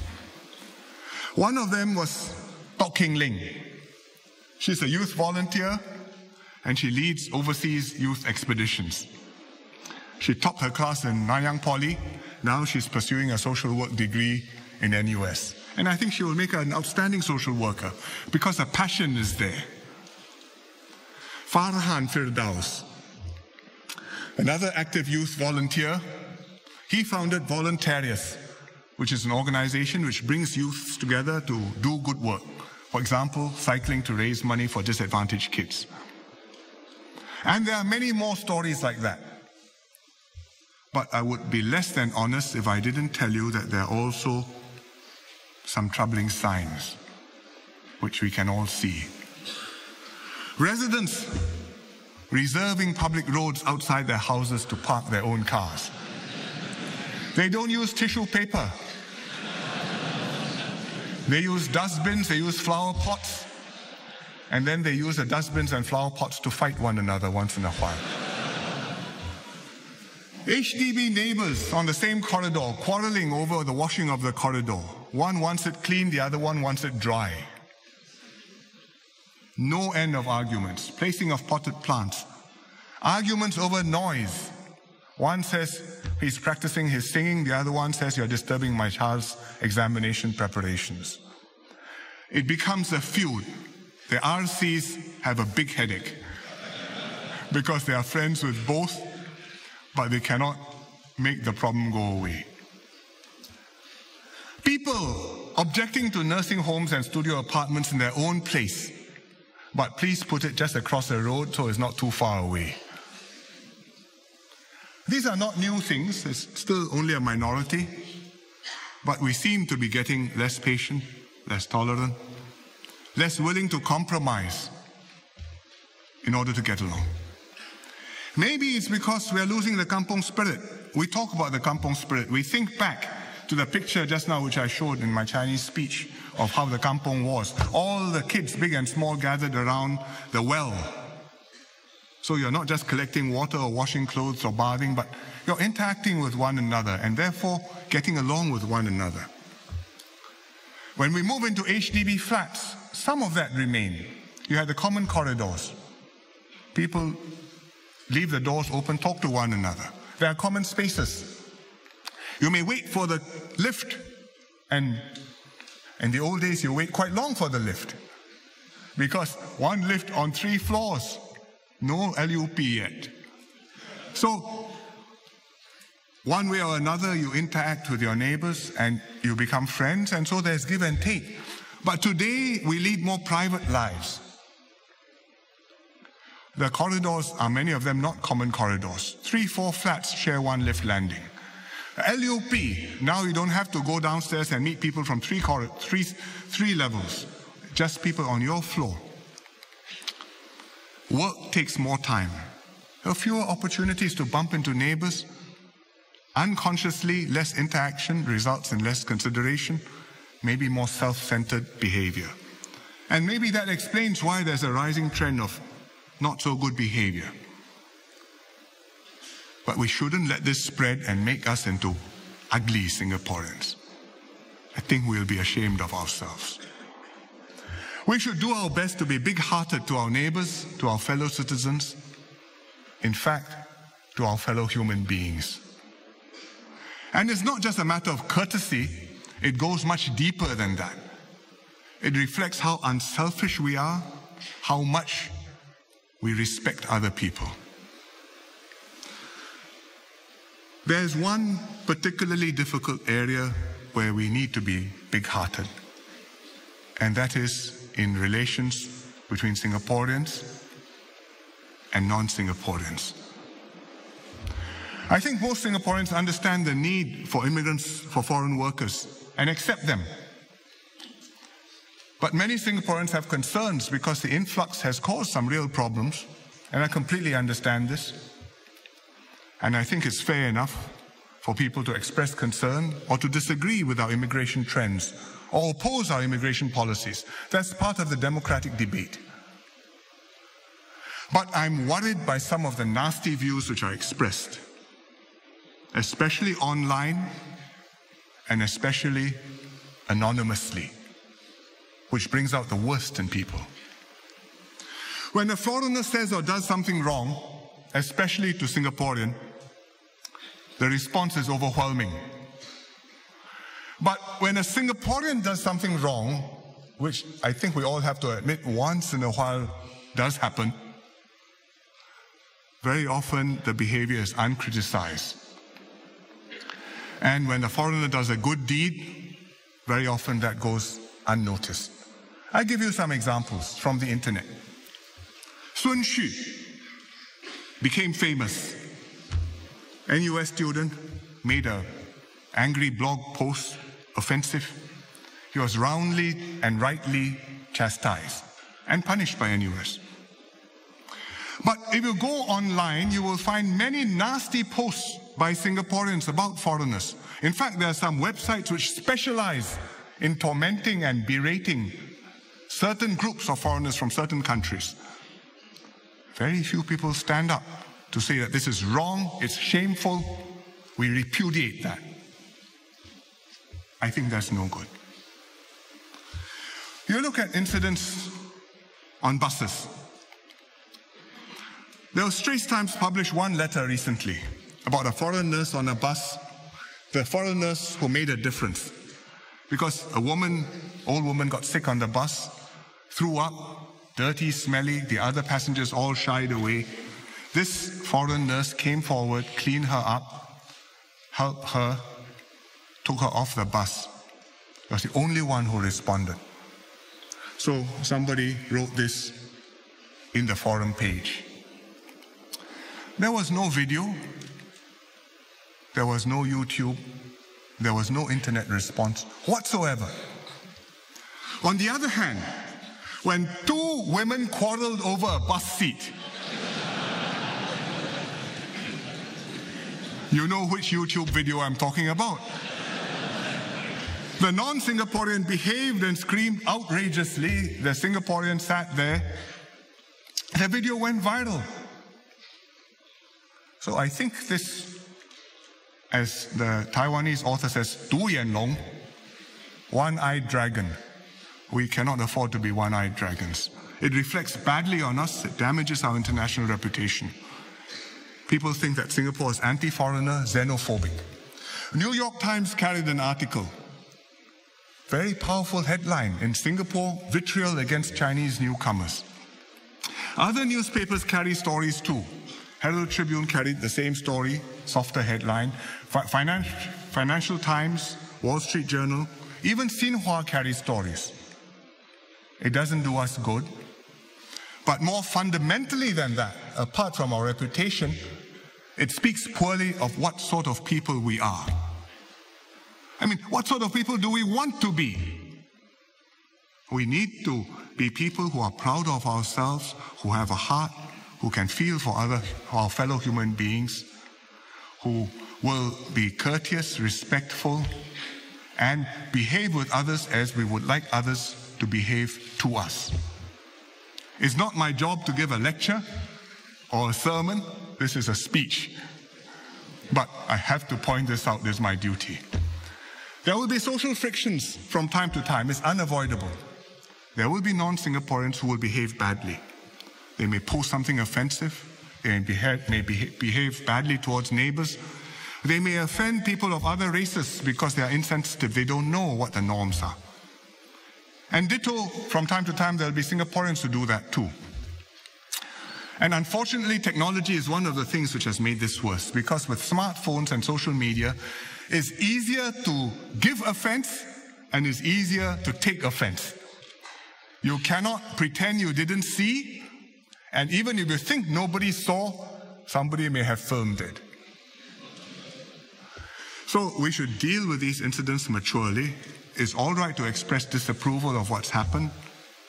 One of them was Tok King Ling. She's a youth volunteer, and she leads overseas youth expeditions. She topped her class in Nanyang Poly. Now she's pursuing a social work degree in NUS. And I think she will make an outstanding social worker because her passion is there. Farhan Firdaus, another active youth volunteer, he founded Voluntarius, which is an organization which brings youths together to do good work. For example, cycling to raise money for disadvantaged kids. And there are many more stories like that. But I would be less than honest if I didn't tell you that there are also some troubling signs which we can all see. Residents reserving public roads outside their houses to park their own cars. They don't use tissue paper. They use dustbins, they use flower pots, and then they use the dustbins and flower pots to fight one another once in a while. HDB neighbors on the same corridor quarreling over the washing of the corridor. One wants it clean, the other one wants it dry. No end of arguments. Placing of potted plants. Arguments over noise. One says he's practicing his singing, the other one says you're disturbing my child's examination preparations. It becomes a feud. The RCs have a big headache because they are friends with both, but they cannot make the problem go away. People objecting to nursing homes and studio apartments in their own place, but please put it just across the road so it's not too far away. These are not new things, it's still only a minority, but we seem to be getting less patient, less tolerant, less willing to compromise in order to get along. Maybe it's because we are losing the kampong spirit. We talk about the kampong spirit. We think back to the picture just now which I showed in my Chinese speech of how the kampong was. All the kids, big and small, gathered around the well. So you're not just collecting water or washing clothes or bathing, but you're interacting with one another and therefore getting along with one another. When we move into HDB flats, some of that remain. You have the common corridors. People leave the doors open, talk to one another. There are common spaces. You may wait for the lift, and in the old days you wait quite long for the lift because one lift on 3 floors. No LUP yet. So, one way or another, you interact with your neighbors and you become friends, and so there's give and take. But today, we lead more private lives. The corridors are, many of them, not common corridors. 3-4 flats share one lift landing. LUP, now you don't have to go downstairs and meet people from three levels, just people on your floor. Work takes more time. There are fewer opportunities to bump into neighbors. Unconsciously, less interaction results in less consideration, maybe more self-centered behavior. And maybe that explains why there's a rising trend of not so good behavior. But we shouldn't let this spread and make us into ugly Singaporeans. I think we'll be ashamed of ourselves. We should do our best to be big-hearted to our neighbors, to our fellow citizens, in fact, to our fellow human beings. And it's not just a matter of courtesy, it goes much deeper than that. It reflects how unselfish we are, how much we respect other people. There's one particularly difficult area where we need to be big-hearted, and that is in relations between Singaporeans and non-Singaporeans. I think most Singaporeans understand the need for immigrants, for foreign workers, and accept them. But many Singaporeans have concerns because the influx has caused some real problems, and I completely understand this. And I think it's fair enough for people to express concern or to disagree with our immigration trends or oppose our immigration policies. That's part of the democratic debate. But I'm worried by some of the nasty views which are expressed, especially online and especially anonymously, which brings out the worst in people. When a foreigner says or does something wrong, especially to Singaporean, the response is overwhelming. But when a Singaporean does something wrong, which I think we all have to admit once in a while does happen, very often the behavior is uncriticized. And when a foreigner does a good deed, very often that goes unnoticed. I'll give you some examples from the internet. Sun Xu became famous. NUS student made an angry blog post, offensive. He was roundly and rightly chastised and punished by NUS. But if you go online, you will find many nasty posts by Singaporeans about foreigners. In fact, there are some websites which specialize in tormenting and berating certain groups of foreigners from certain countries. Very few people stand up to say that this is wrong, it's shameful, we repudiate that. I think that's no good. You look at incidents on buses. The Straits Times published one letter recently about a foreign nurse on a bus, the foreign nurse who made a difference. Because a woman, old woman, got sick on the bus, threw up, dirty, smelly, the other passengers all shied away. This foreign nurse came forward, cleaned her up, helped her, took her off the bus. She was the only one who responded. So somebody wrote this in the forum page. There was no video, there was no YouTube, there was no internet response whatsoever. On the other hand, when two women quarreled over a bus seat, you know which YouTube video I'm talking about. The non-Singaporean behaved and screamed outrageously. The Singaporean sat there. The video went viral. So I think this, as the Taiwanese author says, Du Hsien Loong, one-eyed dragon. We cannot afford to be one-eyed dragons. It reflects badly on us. It damages our international reputation. People think that Singapore is anti-foreigner, xenophobic. New York Times carried an article. Very powerful headline. In Singapore, vitriol against Chinese newcomers. Other newspapers carry stories too. Herald Tribune carried the same story, softer headline. Financial Times, Wall Street Journal, even Xinhua carries stories. It doesn't do us good. But more fundamentally than that, apart from our reputation, it speaks poorly of what sort of people we are. I mean, what sort of people do we want to be? We need to be people who are proud of ourselves, who have a heart, who can feel for our fellow human beings, who will be courteous, respectful, and behave with others as we would like others to behave to us. It's not my job to give a lecture or a sermon. This is a speech. But I have to point this out. This is my duty. There will be social frictions from time to time. It's unavoidable. There will be non-Singaporeans who will behave badly. They may post something offensive. They may behave badly towards neighbors. They may offend people of other races because they are insensitive. They don't know what the norms are. And ditto, from time to time, there will be Singaporeans who do that too. And unfortunately, technology is one of the things which has made this worse, because with smartphones and social media, it's easier to give offense and it's easier to take offense. You cannot pretend you didn't see, and even if you think nobody saw, somebody may have filmed it. So we should deal with these incidents maturely. It's all right to express disapproval of what's happened.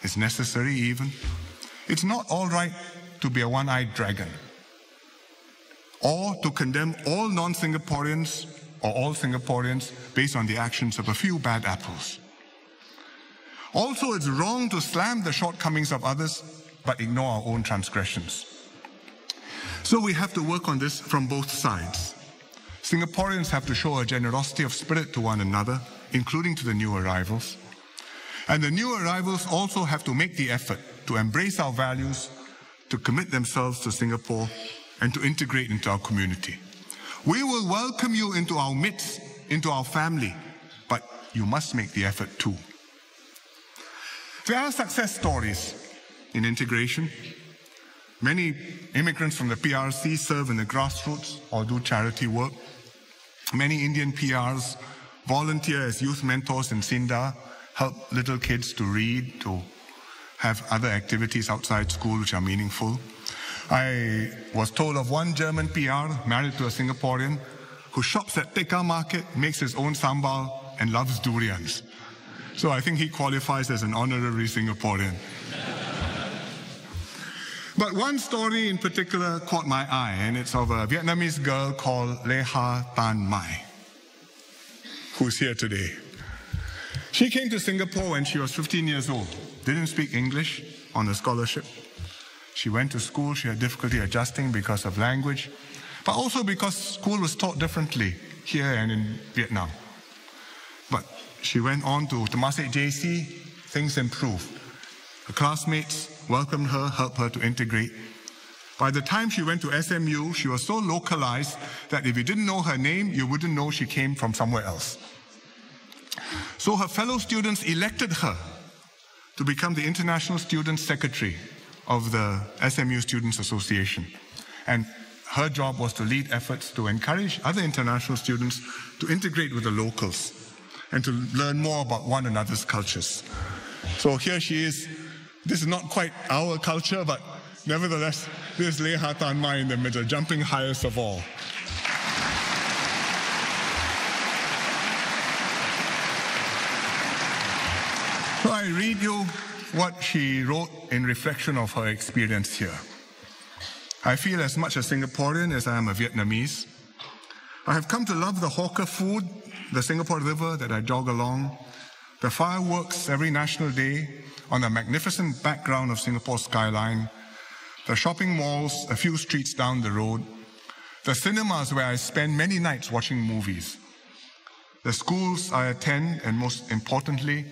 It's necessary even. It's not all right to be a one-eyed dragon or to condemn all non-Singaporeans or all Singaporeans based on the actions of a few bad apples. Also, it's wrong to slam the shortcomings of others but ignore our own transgressions. So we have to work on this from both sides. Singaporeans have to show a generosity of spirit to one another, including to the new arrivals. And the new arrivals also have to make the effort to embrace our values, to commit themselves to Singapore, and to integrate into our community. We will welcome you into our midst, into our family, but you must make the effort too. There are success stories in integration. Many immigrants from the PRC serve in the grassroots or do charity work. Many Indian PRs volunteer as youth mentors in Sinda, help little kids to read, to have other activities outside school which are meaningful. I was told of one German PR married to a Singaporean who shops at Tekka Market, makes his own sambal, and loves durians. So I think he qualifies as an honorary Singaporean. But one story in particular caught my eye, and it's of a Vietnamese girl called Lee Hsien Loong, who's here today. She came to Singapore when she was 15 years old, didn't speak English, on a scholarship. She went to school, she had difficulty adjusting because of language, but also because school was taught differently here and in Vietnam. But she went on to Temasek JC, things improved. Her classmates welcomed her, helped her to integrate. By the time she went to SMU, she was so localized that if you didn't know her name, you wouldn't know she came from somewhere else. So her fellow students elected her to become the International Student Secretary of the SMU Students Association. And her job was to lead efforts to encourage other international students to integrate with the locals and to learn more about one another's cultures. So here she is. This is not quite our culture, but nevertheless, there's Lee Hsien Loong in the middle, jumping highest of all. So I read you what she wrote in reflection of her experience here. I feel as much a Singaporean as I am a Vietnamese. I have come to love the hawker food, the Singapore River that I jog along, the fireworks every National Day on a magnificent background of Singapore's skyline, the shopping malls a few streets down the road, the cinemas where I spend many nights watching movies, the schools I attend, and most importantly,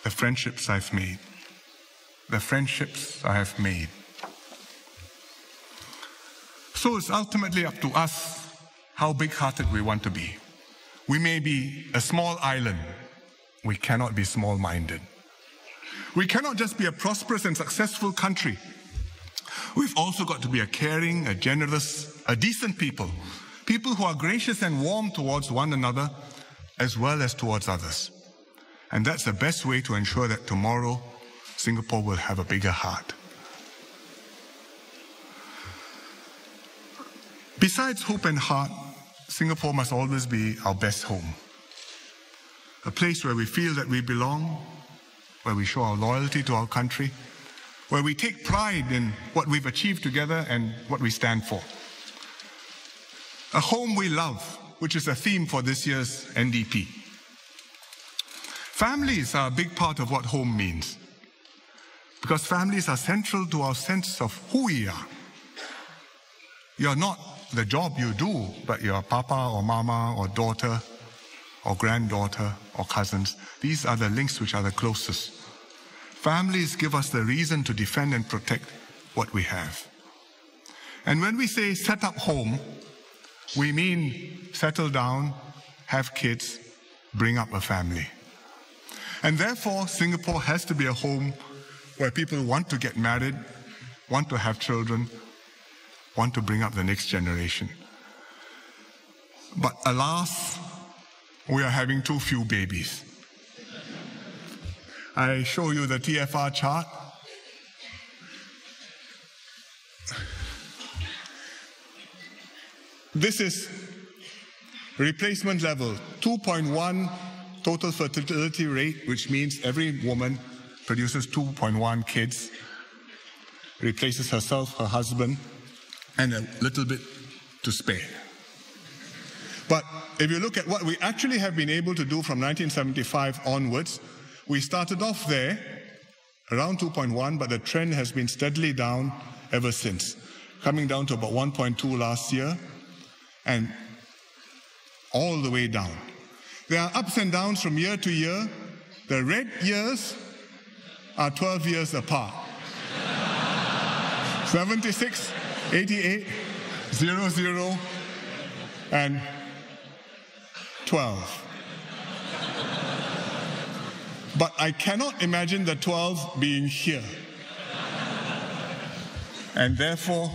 the friendships I've made. The friendships I have made. So it's ultimately up to us how big-hearted we want to be. We may be a small island. We cannot be small-minded. We cannot just be a prosperous and successful country. We've also got to be a caring, a generous, a decent people. People who are gracious and warm towards one another as well as towards others. And that's the best way to ensure that tomorrow Singapore will have a bigger heart. Besides hope and heart, Singapore must always be our best home. A place where we feel that we belong, where we show our loyalty to our country, where we take pride in what we've achieved together and what we stand for. A home we love, which is a theme for this year's NDP. Families are a big part of what home means, because families are central to our sense of who we are. You're not the job you do, but you're papa or mama or daughter or granddaughter or cousins. These are the links which are the closest. Families give us the reason to defend and protect what we have. And when we say set up home, we mean settle down, have kids, bring up a family. And therefore, Singapore has to be a home where people want to get married, want to have children, want to bring up the next generation. But alas, we are having too few babies. I show you the TFR chart. This is replacement level, 2.1 total fertility rate, which means every woman produces 2.1 kids, replaces herself, her husband, and a little bit to spare. But if you look at what we actually have been able to do from 1975 onwards, we started off there, around 2.1, but the trend has been steadily down ever since, coming down to about 1.2 last year, and all the way down. There are ups and downs from year to year. The red years are 12 years apart. 76, 88, 00, and 12. But I cannot imagine the 12 being here. And therefore,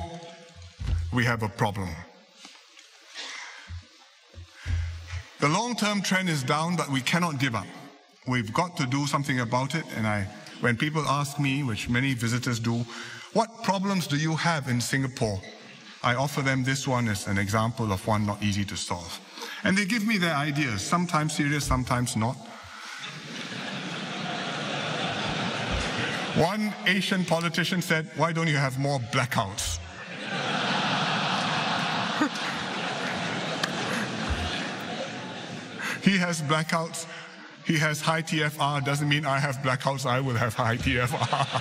we have a problem. The long-term trend is down, but we cannot give up. We've got to do something about it. And when people ask me, which many visitors do, what problems do you have in Singapore? I offer them this one as an example of one not easy to solve. And they give me their ideas, sometimes serious, sometimes not. One Asian politician said, "Why don't you have more blackouts?" He has blackouts. He has high TFR. Doesn't mean I have blackouts. I will have high TFR.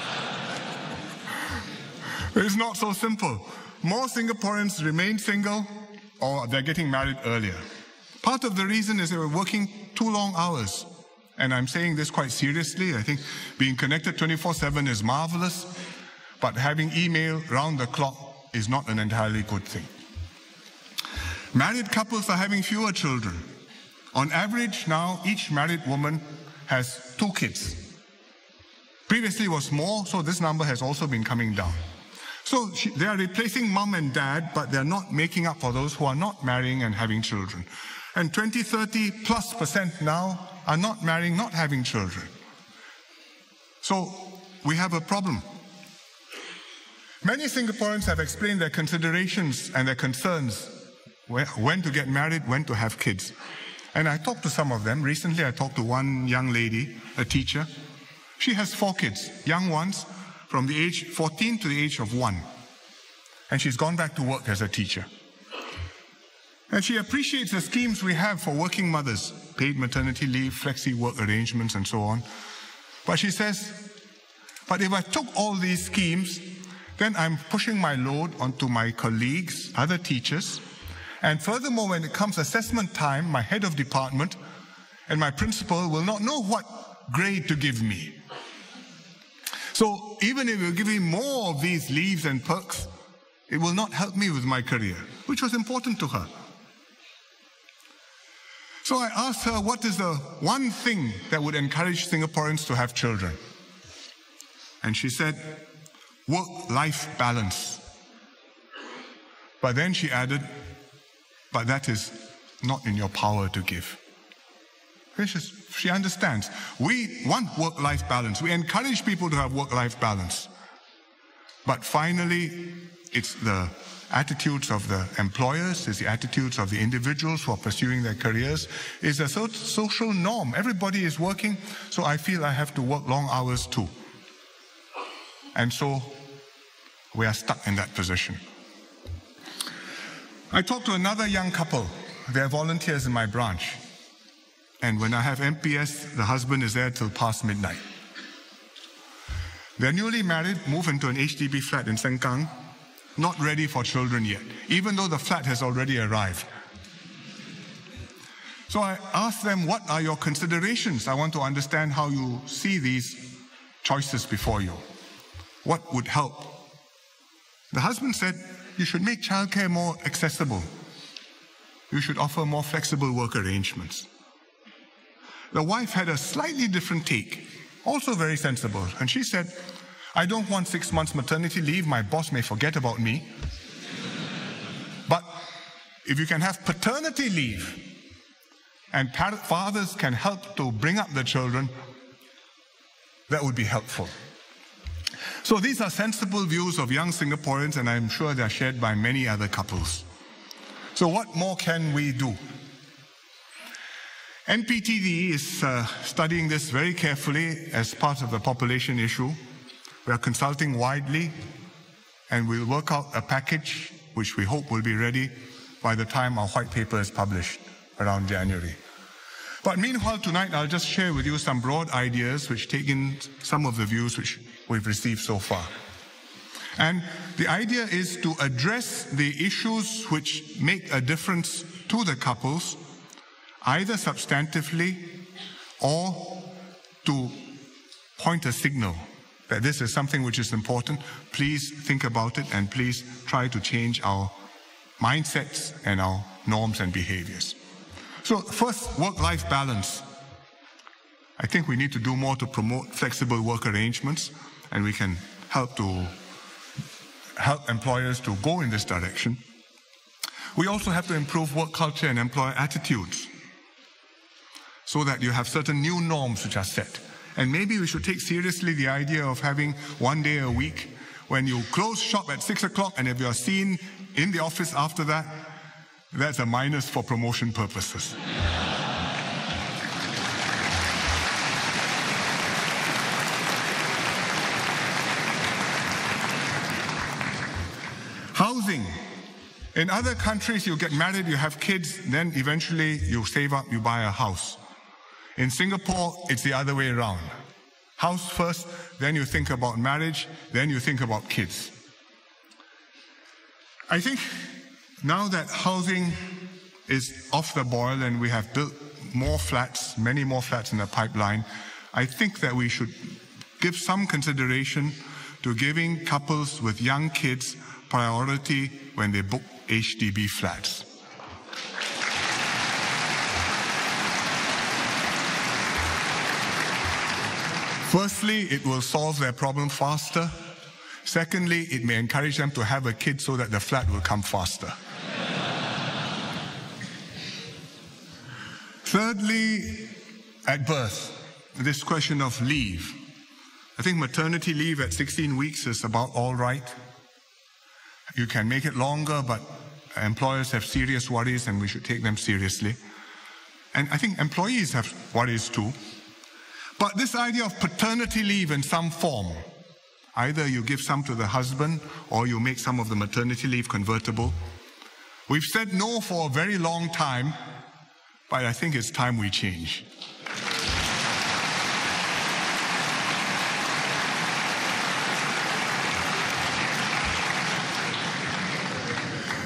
It's not so simple. More Singaporeans remain single or they're getting married earlier. Part of the reason is they were working too long hours. And I'm saying this quite seriously. I think being connected 24/7 is marvelous, but having email round the clock is not an entirely good thing. Married couples are having fewer children. On average now, each married woman has 2 kids. Previously it was more, so this number has also been coming down. So they are replacing mom and dad, but they're not making up for those who are not marrying and having children. And 20-30+ % now are not marrying, not having children. So we have a problem. Many Singaporeans have explained their considerations and their concerns when to get married, when to have kids. And I talked to some of them. Recently I talked to one young lady, a teacher. She has 4 kids, young ones, from the age 14 to the age of 1. And she's gone back to work as a teacher. And she appreciates the schemes we have for working mothers, paid maternity leave, flexi work arrangements, and so on. But she says, but if I took all these schemes, then I'm pushing my load onto my colleagues, other teachers. And furthermore, when it comes assessment time, my head of department and my principal will not know what grade to give me. So even if you give me more of these leaves and perks, it will not help me with my career, which was important to her. So I asked her, what is the one thing that would encourage Singaporeans to have children? And she said, work-life balance. But then she added, but that is not in your power to give. She understands. We want work-life balance. We encourage people to have work-life balance. But finally, it's the attitudes of the employers, it's the attitudes of the individuals who are pursuing their careers. It's a social norm. Everybody is working, so I feel I have to work long hours too. And so we are stuck in that position. I talked to another young couple. They're volunteers in my branch. And when I have MPS, the husband is there till past midnight. They're newly married, moved into an HDB flat in Sengkang, not ready for children yet, even though the flat has already arrived. So I asked them, what are your considerations? I want to understand how you see these choices before you. What would help? The husband said, you should make childcare more accessible. You should offer more flexible work arrangements. The wife had a slightly different take, also very sensible, and she said, I don't want 6 months maternity leave, my boss may forget about me. But if you can have paternity leave, and fathers can help to bring up the children, that would be helpful. So these are sensible views of young Singaporeans, and I'm sure they're shared by many other couples. So what more can we do? NPTD is studying this very carefully as part of the population issue. We are consulting widely, and we'll work out a package which we hope will be ready by the time our white paper is published around January. But meanwhile, tonight I'll just share with you some broad ideas which take in some of the views which we've received so far. And the idea is to address the issues which make a difference to the couples, either substantively or to point a signal that this is something which is important. Please think about it and please try to change our mindsets and our norms and behaviors. So first, work-life balance. I think we need to do more to promote flexible work arrangements, and we can help employers to go in this direction. We also have to improve work culture and employer attitudes. so that you have certain new norms which are set. And maybe we should take seriously the idea of having one day a week when you close shop at 6 o'clock, and if you're seen in the office after that, that's a minus for promotion purposes. Housing. In other countries, you get married, you have kids, then eventually you save up, you buy a house. In Singapore, it's the other way around. House first, then you think about marriage, then you think about kids. I think now that housing is off the boil and we have built more flats, many more flats in the pipeline, I think that we should give some consideration to giving couples with young kids priority when they book HDB flats. Firstly, it will solve their problem faster. Secondly, it may encourage them to have a kid so that the flat will come faster. Thirdly, at birth, this question of leave. I think maternity leave at 16 weeks is about all right. You can make it longer, but employers have serious worries and we should take them seriously. And I think employees have worries too. But this idea of paternity leave in some form, either you give some to the husband or you make some of the maternity leave convertible. We've said no for a very long time, but I think it's time we change.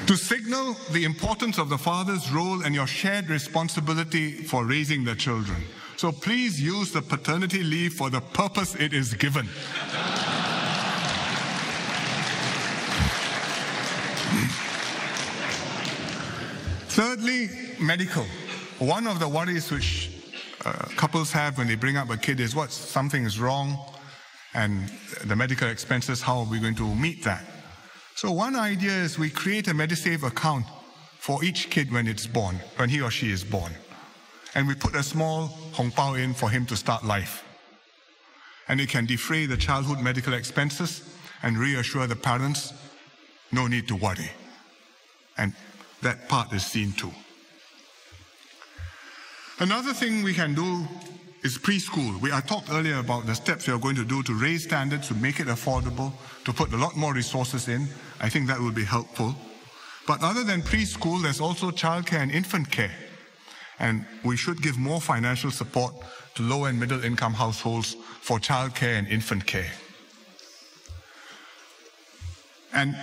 To signal the importance of the father's role and your shared responsibility for raising the children. So please use the paternity leave for the purpose it is given. Thirdly, medical. One of the worries which couples have when they bring up a kid is what something is wrong and the medical expenses, how are we going to meet that? So one idea is we create a MediSave account for each kid when it's born, when he or she is born. And we put a small hong pao in for him to start life. And it can defray the childhood medical expenses and reassure the parents, no need to worry. And that part is seen too. Another thing we can do is preschool. I talked earlier about the steps we are going to do to raise standards, to make it affordable, to put a lot more resources in. I think that will be helpful. But other than preschool, there's also childcare and infant care. And we should give more financial support to low and middle income households for childcare and infant care. And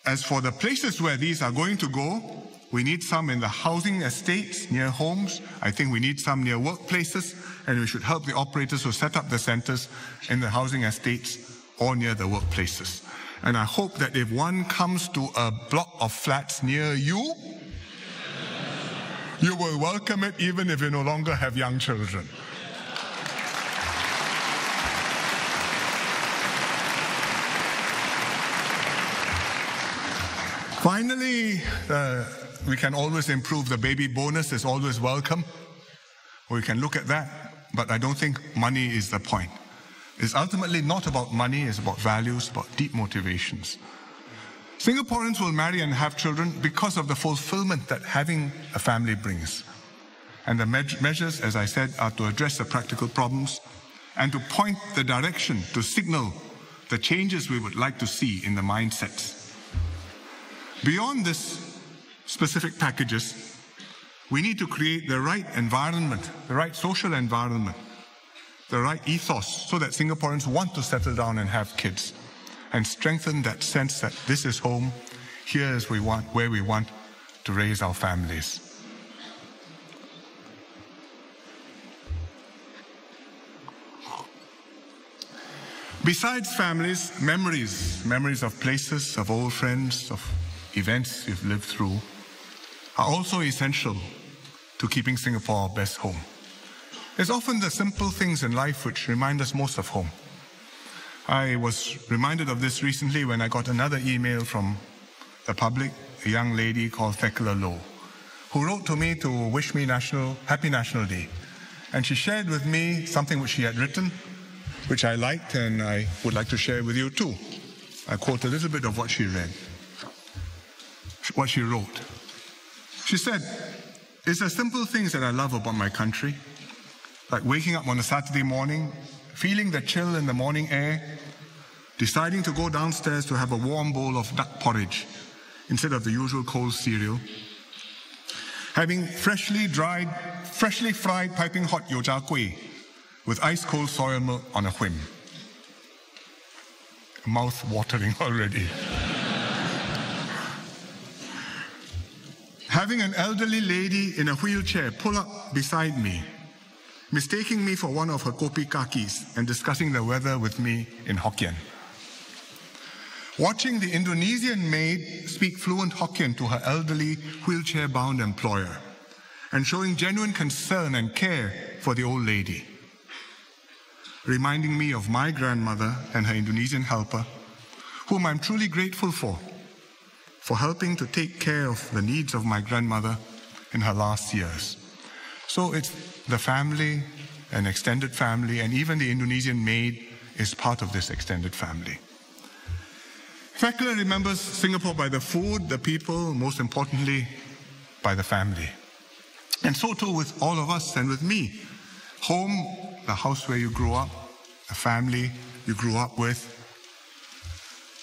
as for the places where these are going to go, we need some in the housing estates near homes. I think we need some near workplaces, and we should help the operators who set up the centers in the housing estates or near the workplaces. And I hope that if one comes to a block of flats near you, you will welcome it even if you no longer have young children. Finally, we can always improve. The baby bonus is always welcome. We can look at that, but I don't think money is the point. It's ultimately not about money, it's about values, about deep motivations. Singaporeans will marry and have children because of the fulfillment that having a family brings. And the measures, as I said, are to address the practical problems and to point the direction, to signal the changes we would like to see in the mindsets. Beyond this specific packages, we need to create the right environment, the right social environment, the right ethos so that Singaporeans want to settle down and have kids and strengthen that sense that this is home, here is where we want to raise our families. Besides families, memories of places, of old friends, of events you've lived through, are also essential to keeping Singapore our best home. It's often the simple things in life which remind us most of home. I was reminded of this recently when I got another email from the public, a young lady called Thekla Low, who wrote to me to wish me Happy National Day. And she shared with me something which she had written, which I liked, and I would like to share with you too. I quote a little bit of what she read, what she wrote. She said, "It's the simple things that I love about my country, like waking up on a Saturday morning, feeling the chill in the morning air, deciding to go downstairs to have a warm bowl of duck porridge instead of the usual cold cereal, having freshly fried piping hot yoja kueh with ice-cold soya milk on a whim." Mouth watering already. Having an elderly lady in a wheelchair pull up beside me, mistaking me for one of her kopi kakis and discussing the weather with me in Hokkien. Watching the Indonesian maid speak fluent Hokkien to her elderly wheelchair-bound employer and showing genuine concern and care for the old lady. Reminding me of my grandmother and her Indonesian helper, whom I'm truly grateful for helping to take care of the needs of my grandmother in her last years. So it's the family, an extended family, and even the Indonesian maid is part of this extended family. Fekla remembers Singapore by the food, the people, most importantly, by the family. And so too with all of us and with me. Home, the house where you grew up, the family you grew up with,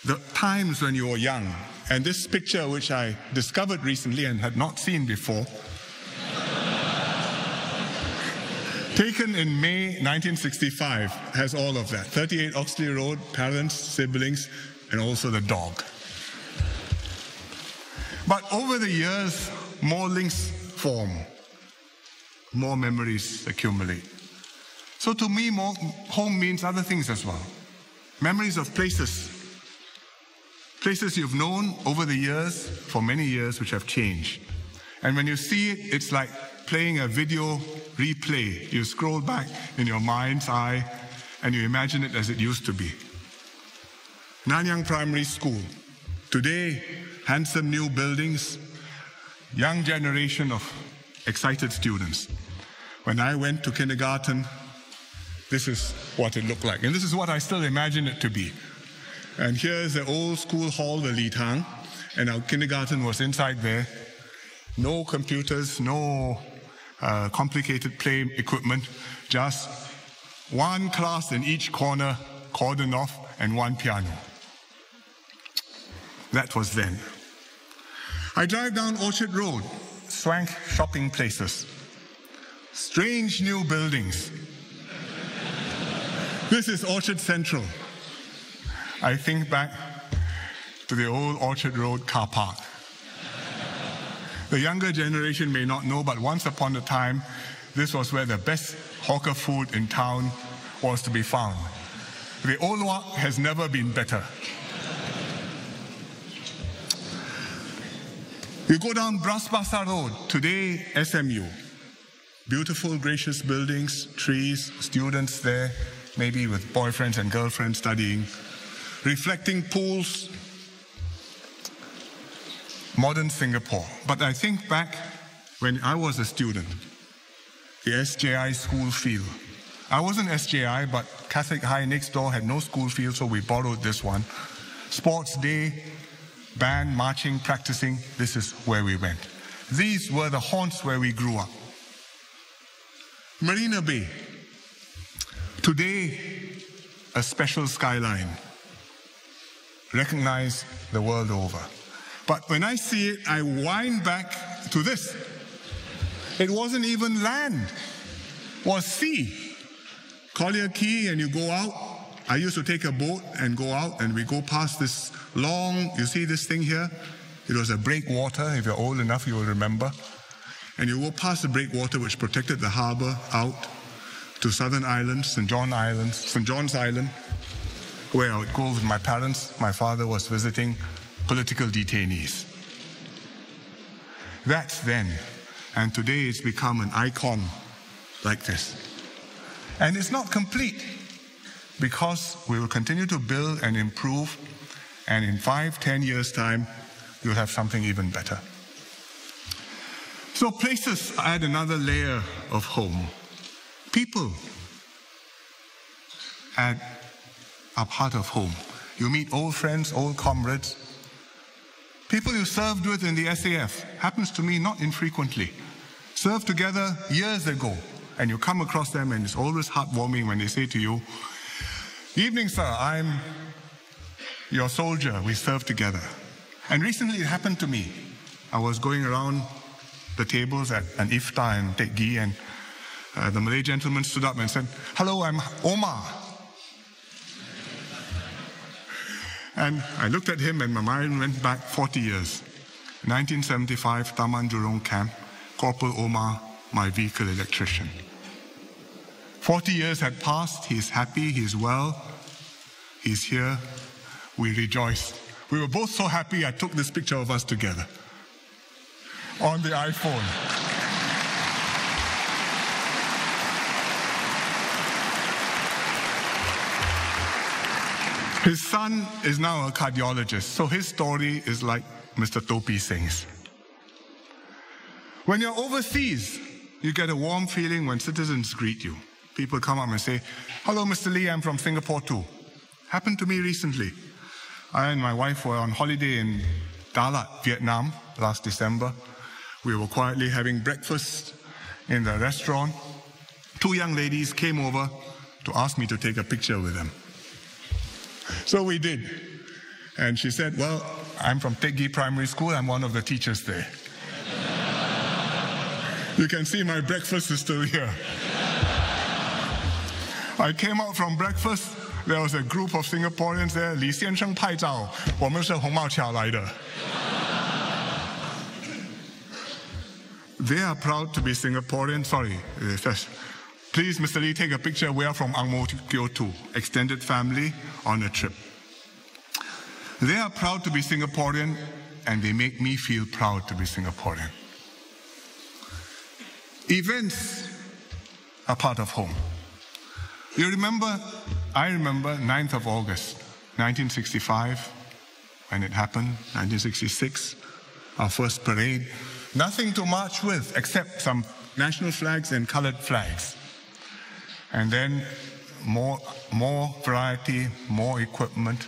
the times when you were young. And this picture, which I discovered recently and had not seen before, taken in May 1965, has all of that. 38 Oxley Road, parents, siblings, and also the dog. But over the years, more links form, more memories accumulate. So to me, home means other things as well. Memories of places you've known over the years, for many years, which have changed. And when you see it, it's like playing a video replay. You scroll back in your mind's eye and you imagine it as it used to be. Nanyang Primary School. Today, handsome new buildings, young generation of excited students. When I went to kindergarten, this is what it looked like. And this is what I still imagine it to be. And here's the old school hall, the Li Tang, and our kindergarten was inside there. No computers, no complicated play equipment, just one class in each corner, cordoned off, and one piano. That was then. I drive down Orchard Road, swank shopping places, strange new buildings. This is Orchard Central. I think back to the old Orchard Road car park. The younger generation may not know, but once upon a time, this was where the best hawker food in town was to be found. The old one has never been better. You go down Bras Basah Road, today SMU. Beautiful, gracious buildings, trees, students there, maybe with boyfriends and girlfriends studying. Reflecting pools, modern Singapore. But I think back when I was a student, the SJI school field. I wasn't SJI, but Catholic High next door had no school field, so we borrowed this one. Sports day, band, marching, practicing, this is where we went. These were the haunts where we grew up. Marina Bay. Today, a special skyline. Recognized the world over. But when I see it, I wind back to this. It wasn't even land, it was sea. Collier Quay, and you go out. I used to take a boat and go out, and we go past this long, you see this thing here? It was a breakwater. If you're old enough, you will remember. And you go past the breakwater, which protected the harbor out to Southern Islands, St. John's Island, where I would go with my parents. My father was visiting political detainees. That's then. And today it's become an icon like this. And it's not complete, because we will continue to build and improve, and in 5-10 years' time, you'll have something even better. So places add another layer of home. People are part of home. You meet old friends, old comrades, people you served with in the SAF. Happens to me not infrequently. Served together years ago, and you come across them, and it's always heartwarming when they say to you, "Evening, sir, I'm your soldier. We served together." And recently it happened to me. I was going around the tables at an iftar in Tek Gee, and the Malay gentleman stood up and said, "Hello, I'm Omar." And I looked at him and my mind went back 40 years. 1975, Taman Jurong Camp, Corporal Omar, my vehicle electrician. 40 years had passed. He's happy, he's well, he's here. We rejoiced. We were both so happy I took this picture of us together on the iPhone. His son is now a cardiologist, so his story is like Mr. Topi Singh's. When you're overseas, you get a warm feeling when citizens greet you. People come up and say, "Hello, Mr. Lee, I'm from Singapore too." Happened to me recently. I and my wife were on holiday in Dalat, Vietnam, last December. We were quietly having breakfast in the restaurant. Two young ladies came over to ask me to take a picture with them. So we did. And she said, "Well, I'm from Tek Gee Primary School. I'm one of the teachers there." You can see my breakfast is still here. I came out from breakfast. There was a group of Singaporeans there. Lee Hsien Loong 拍照，我们是红帽桥来的。They are proud to be Singaporean. Sorry, please, Mr. Lee, take a picture. We are from Ang Mo Kio too, extended family on a trip. They are proud to be Singaporean, and they make me feel proud to be Singaporean. Events are part of home. You remember, I remember 9th of August, 1965, when it happened, 1966, our first parade. Nothing to march with except some national flags and colored flags. And then more variety, more equipment,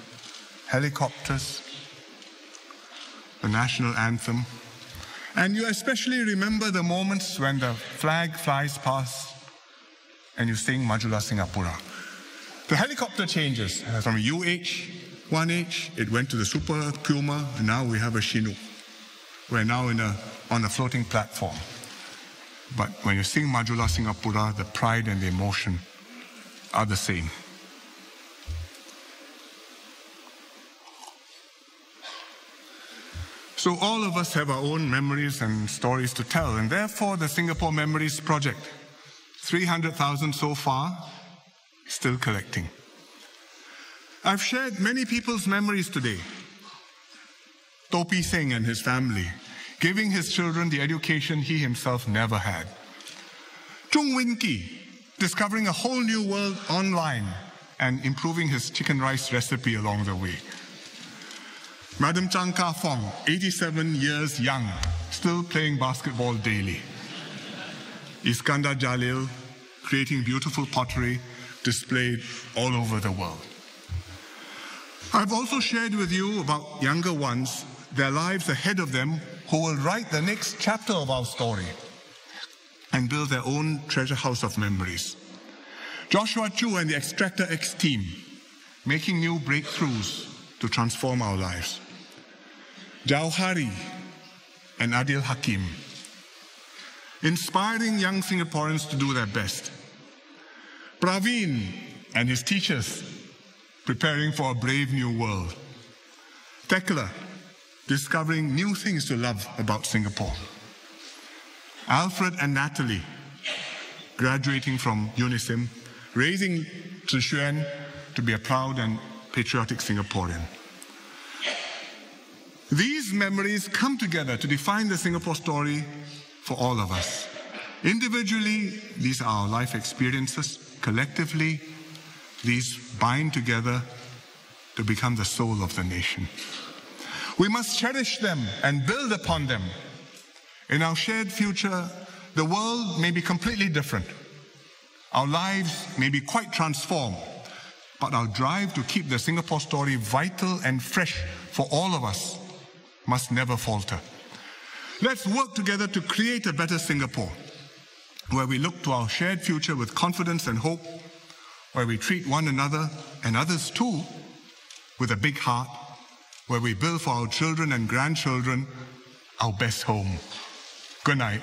helicopters, the national anthem. And you especially remember the moments when the flag flies past and you sing Majulah Singapura. The helicopter changes from UH, 1H, it went to the Super Puma, and now we have a Chinook. We're now on a floating platform. But when you sing Majulah Singapura, the pride and the emotion are the same. So all of us have our own memories and stories to tell, and therefore the Singapore Memories Project, 300,000 so far, still collecting. I've shared many people's memories today. Topi Singh and his family, giving his children the education he himself never had. Chung Win Ki, discovering a whole new world online and improving his chicken rice recipe along the way. Madam Chang Ka Fong, 87 years young, still playing basketball daily. Iskandar Jalil, creating beautiful pottery displayed all over the world. I've also shared with you about younger ones, their lives ahead of them, who will write the next chapter of our story and build their own treasure house of memories. Joshua Chu and the Extractor X team, making new breakthroughs to transform our lives. Jauhari and Adil Hakim, inspiring young Singaporeans to do their best. Praveen and his teachers, preparing for a brave new world. Tekla, discovering new things to love about Singapore. Alfred and Natalie, graduating from UNISIM, raising Zhi Xuan to be a proud and patriotic Singaporean. These memories come together to define the Singapore story for all of us. Individually, these are our life experiences. Collectively, these bind together to become the soul of the nation. We must cherish them and build upon them. In our shared future, the world may be completely different. Our lives may be quite transformed, but our drive to keep the Singapore story vital and fresh for all of us must never falter. Let's work together to create a better Singapore, where we look to our shared future with confidence and hope, where we treat one another and others too with a big heart, where we build for our children and grandchildren our best home. Good night.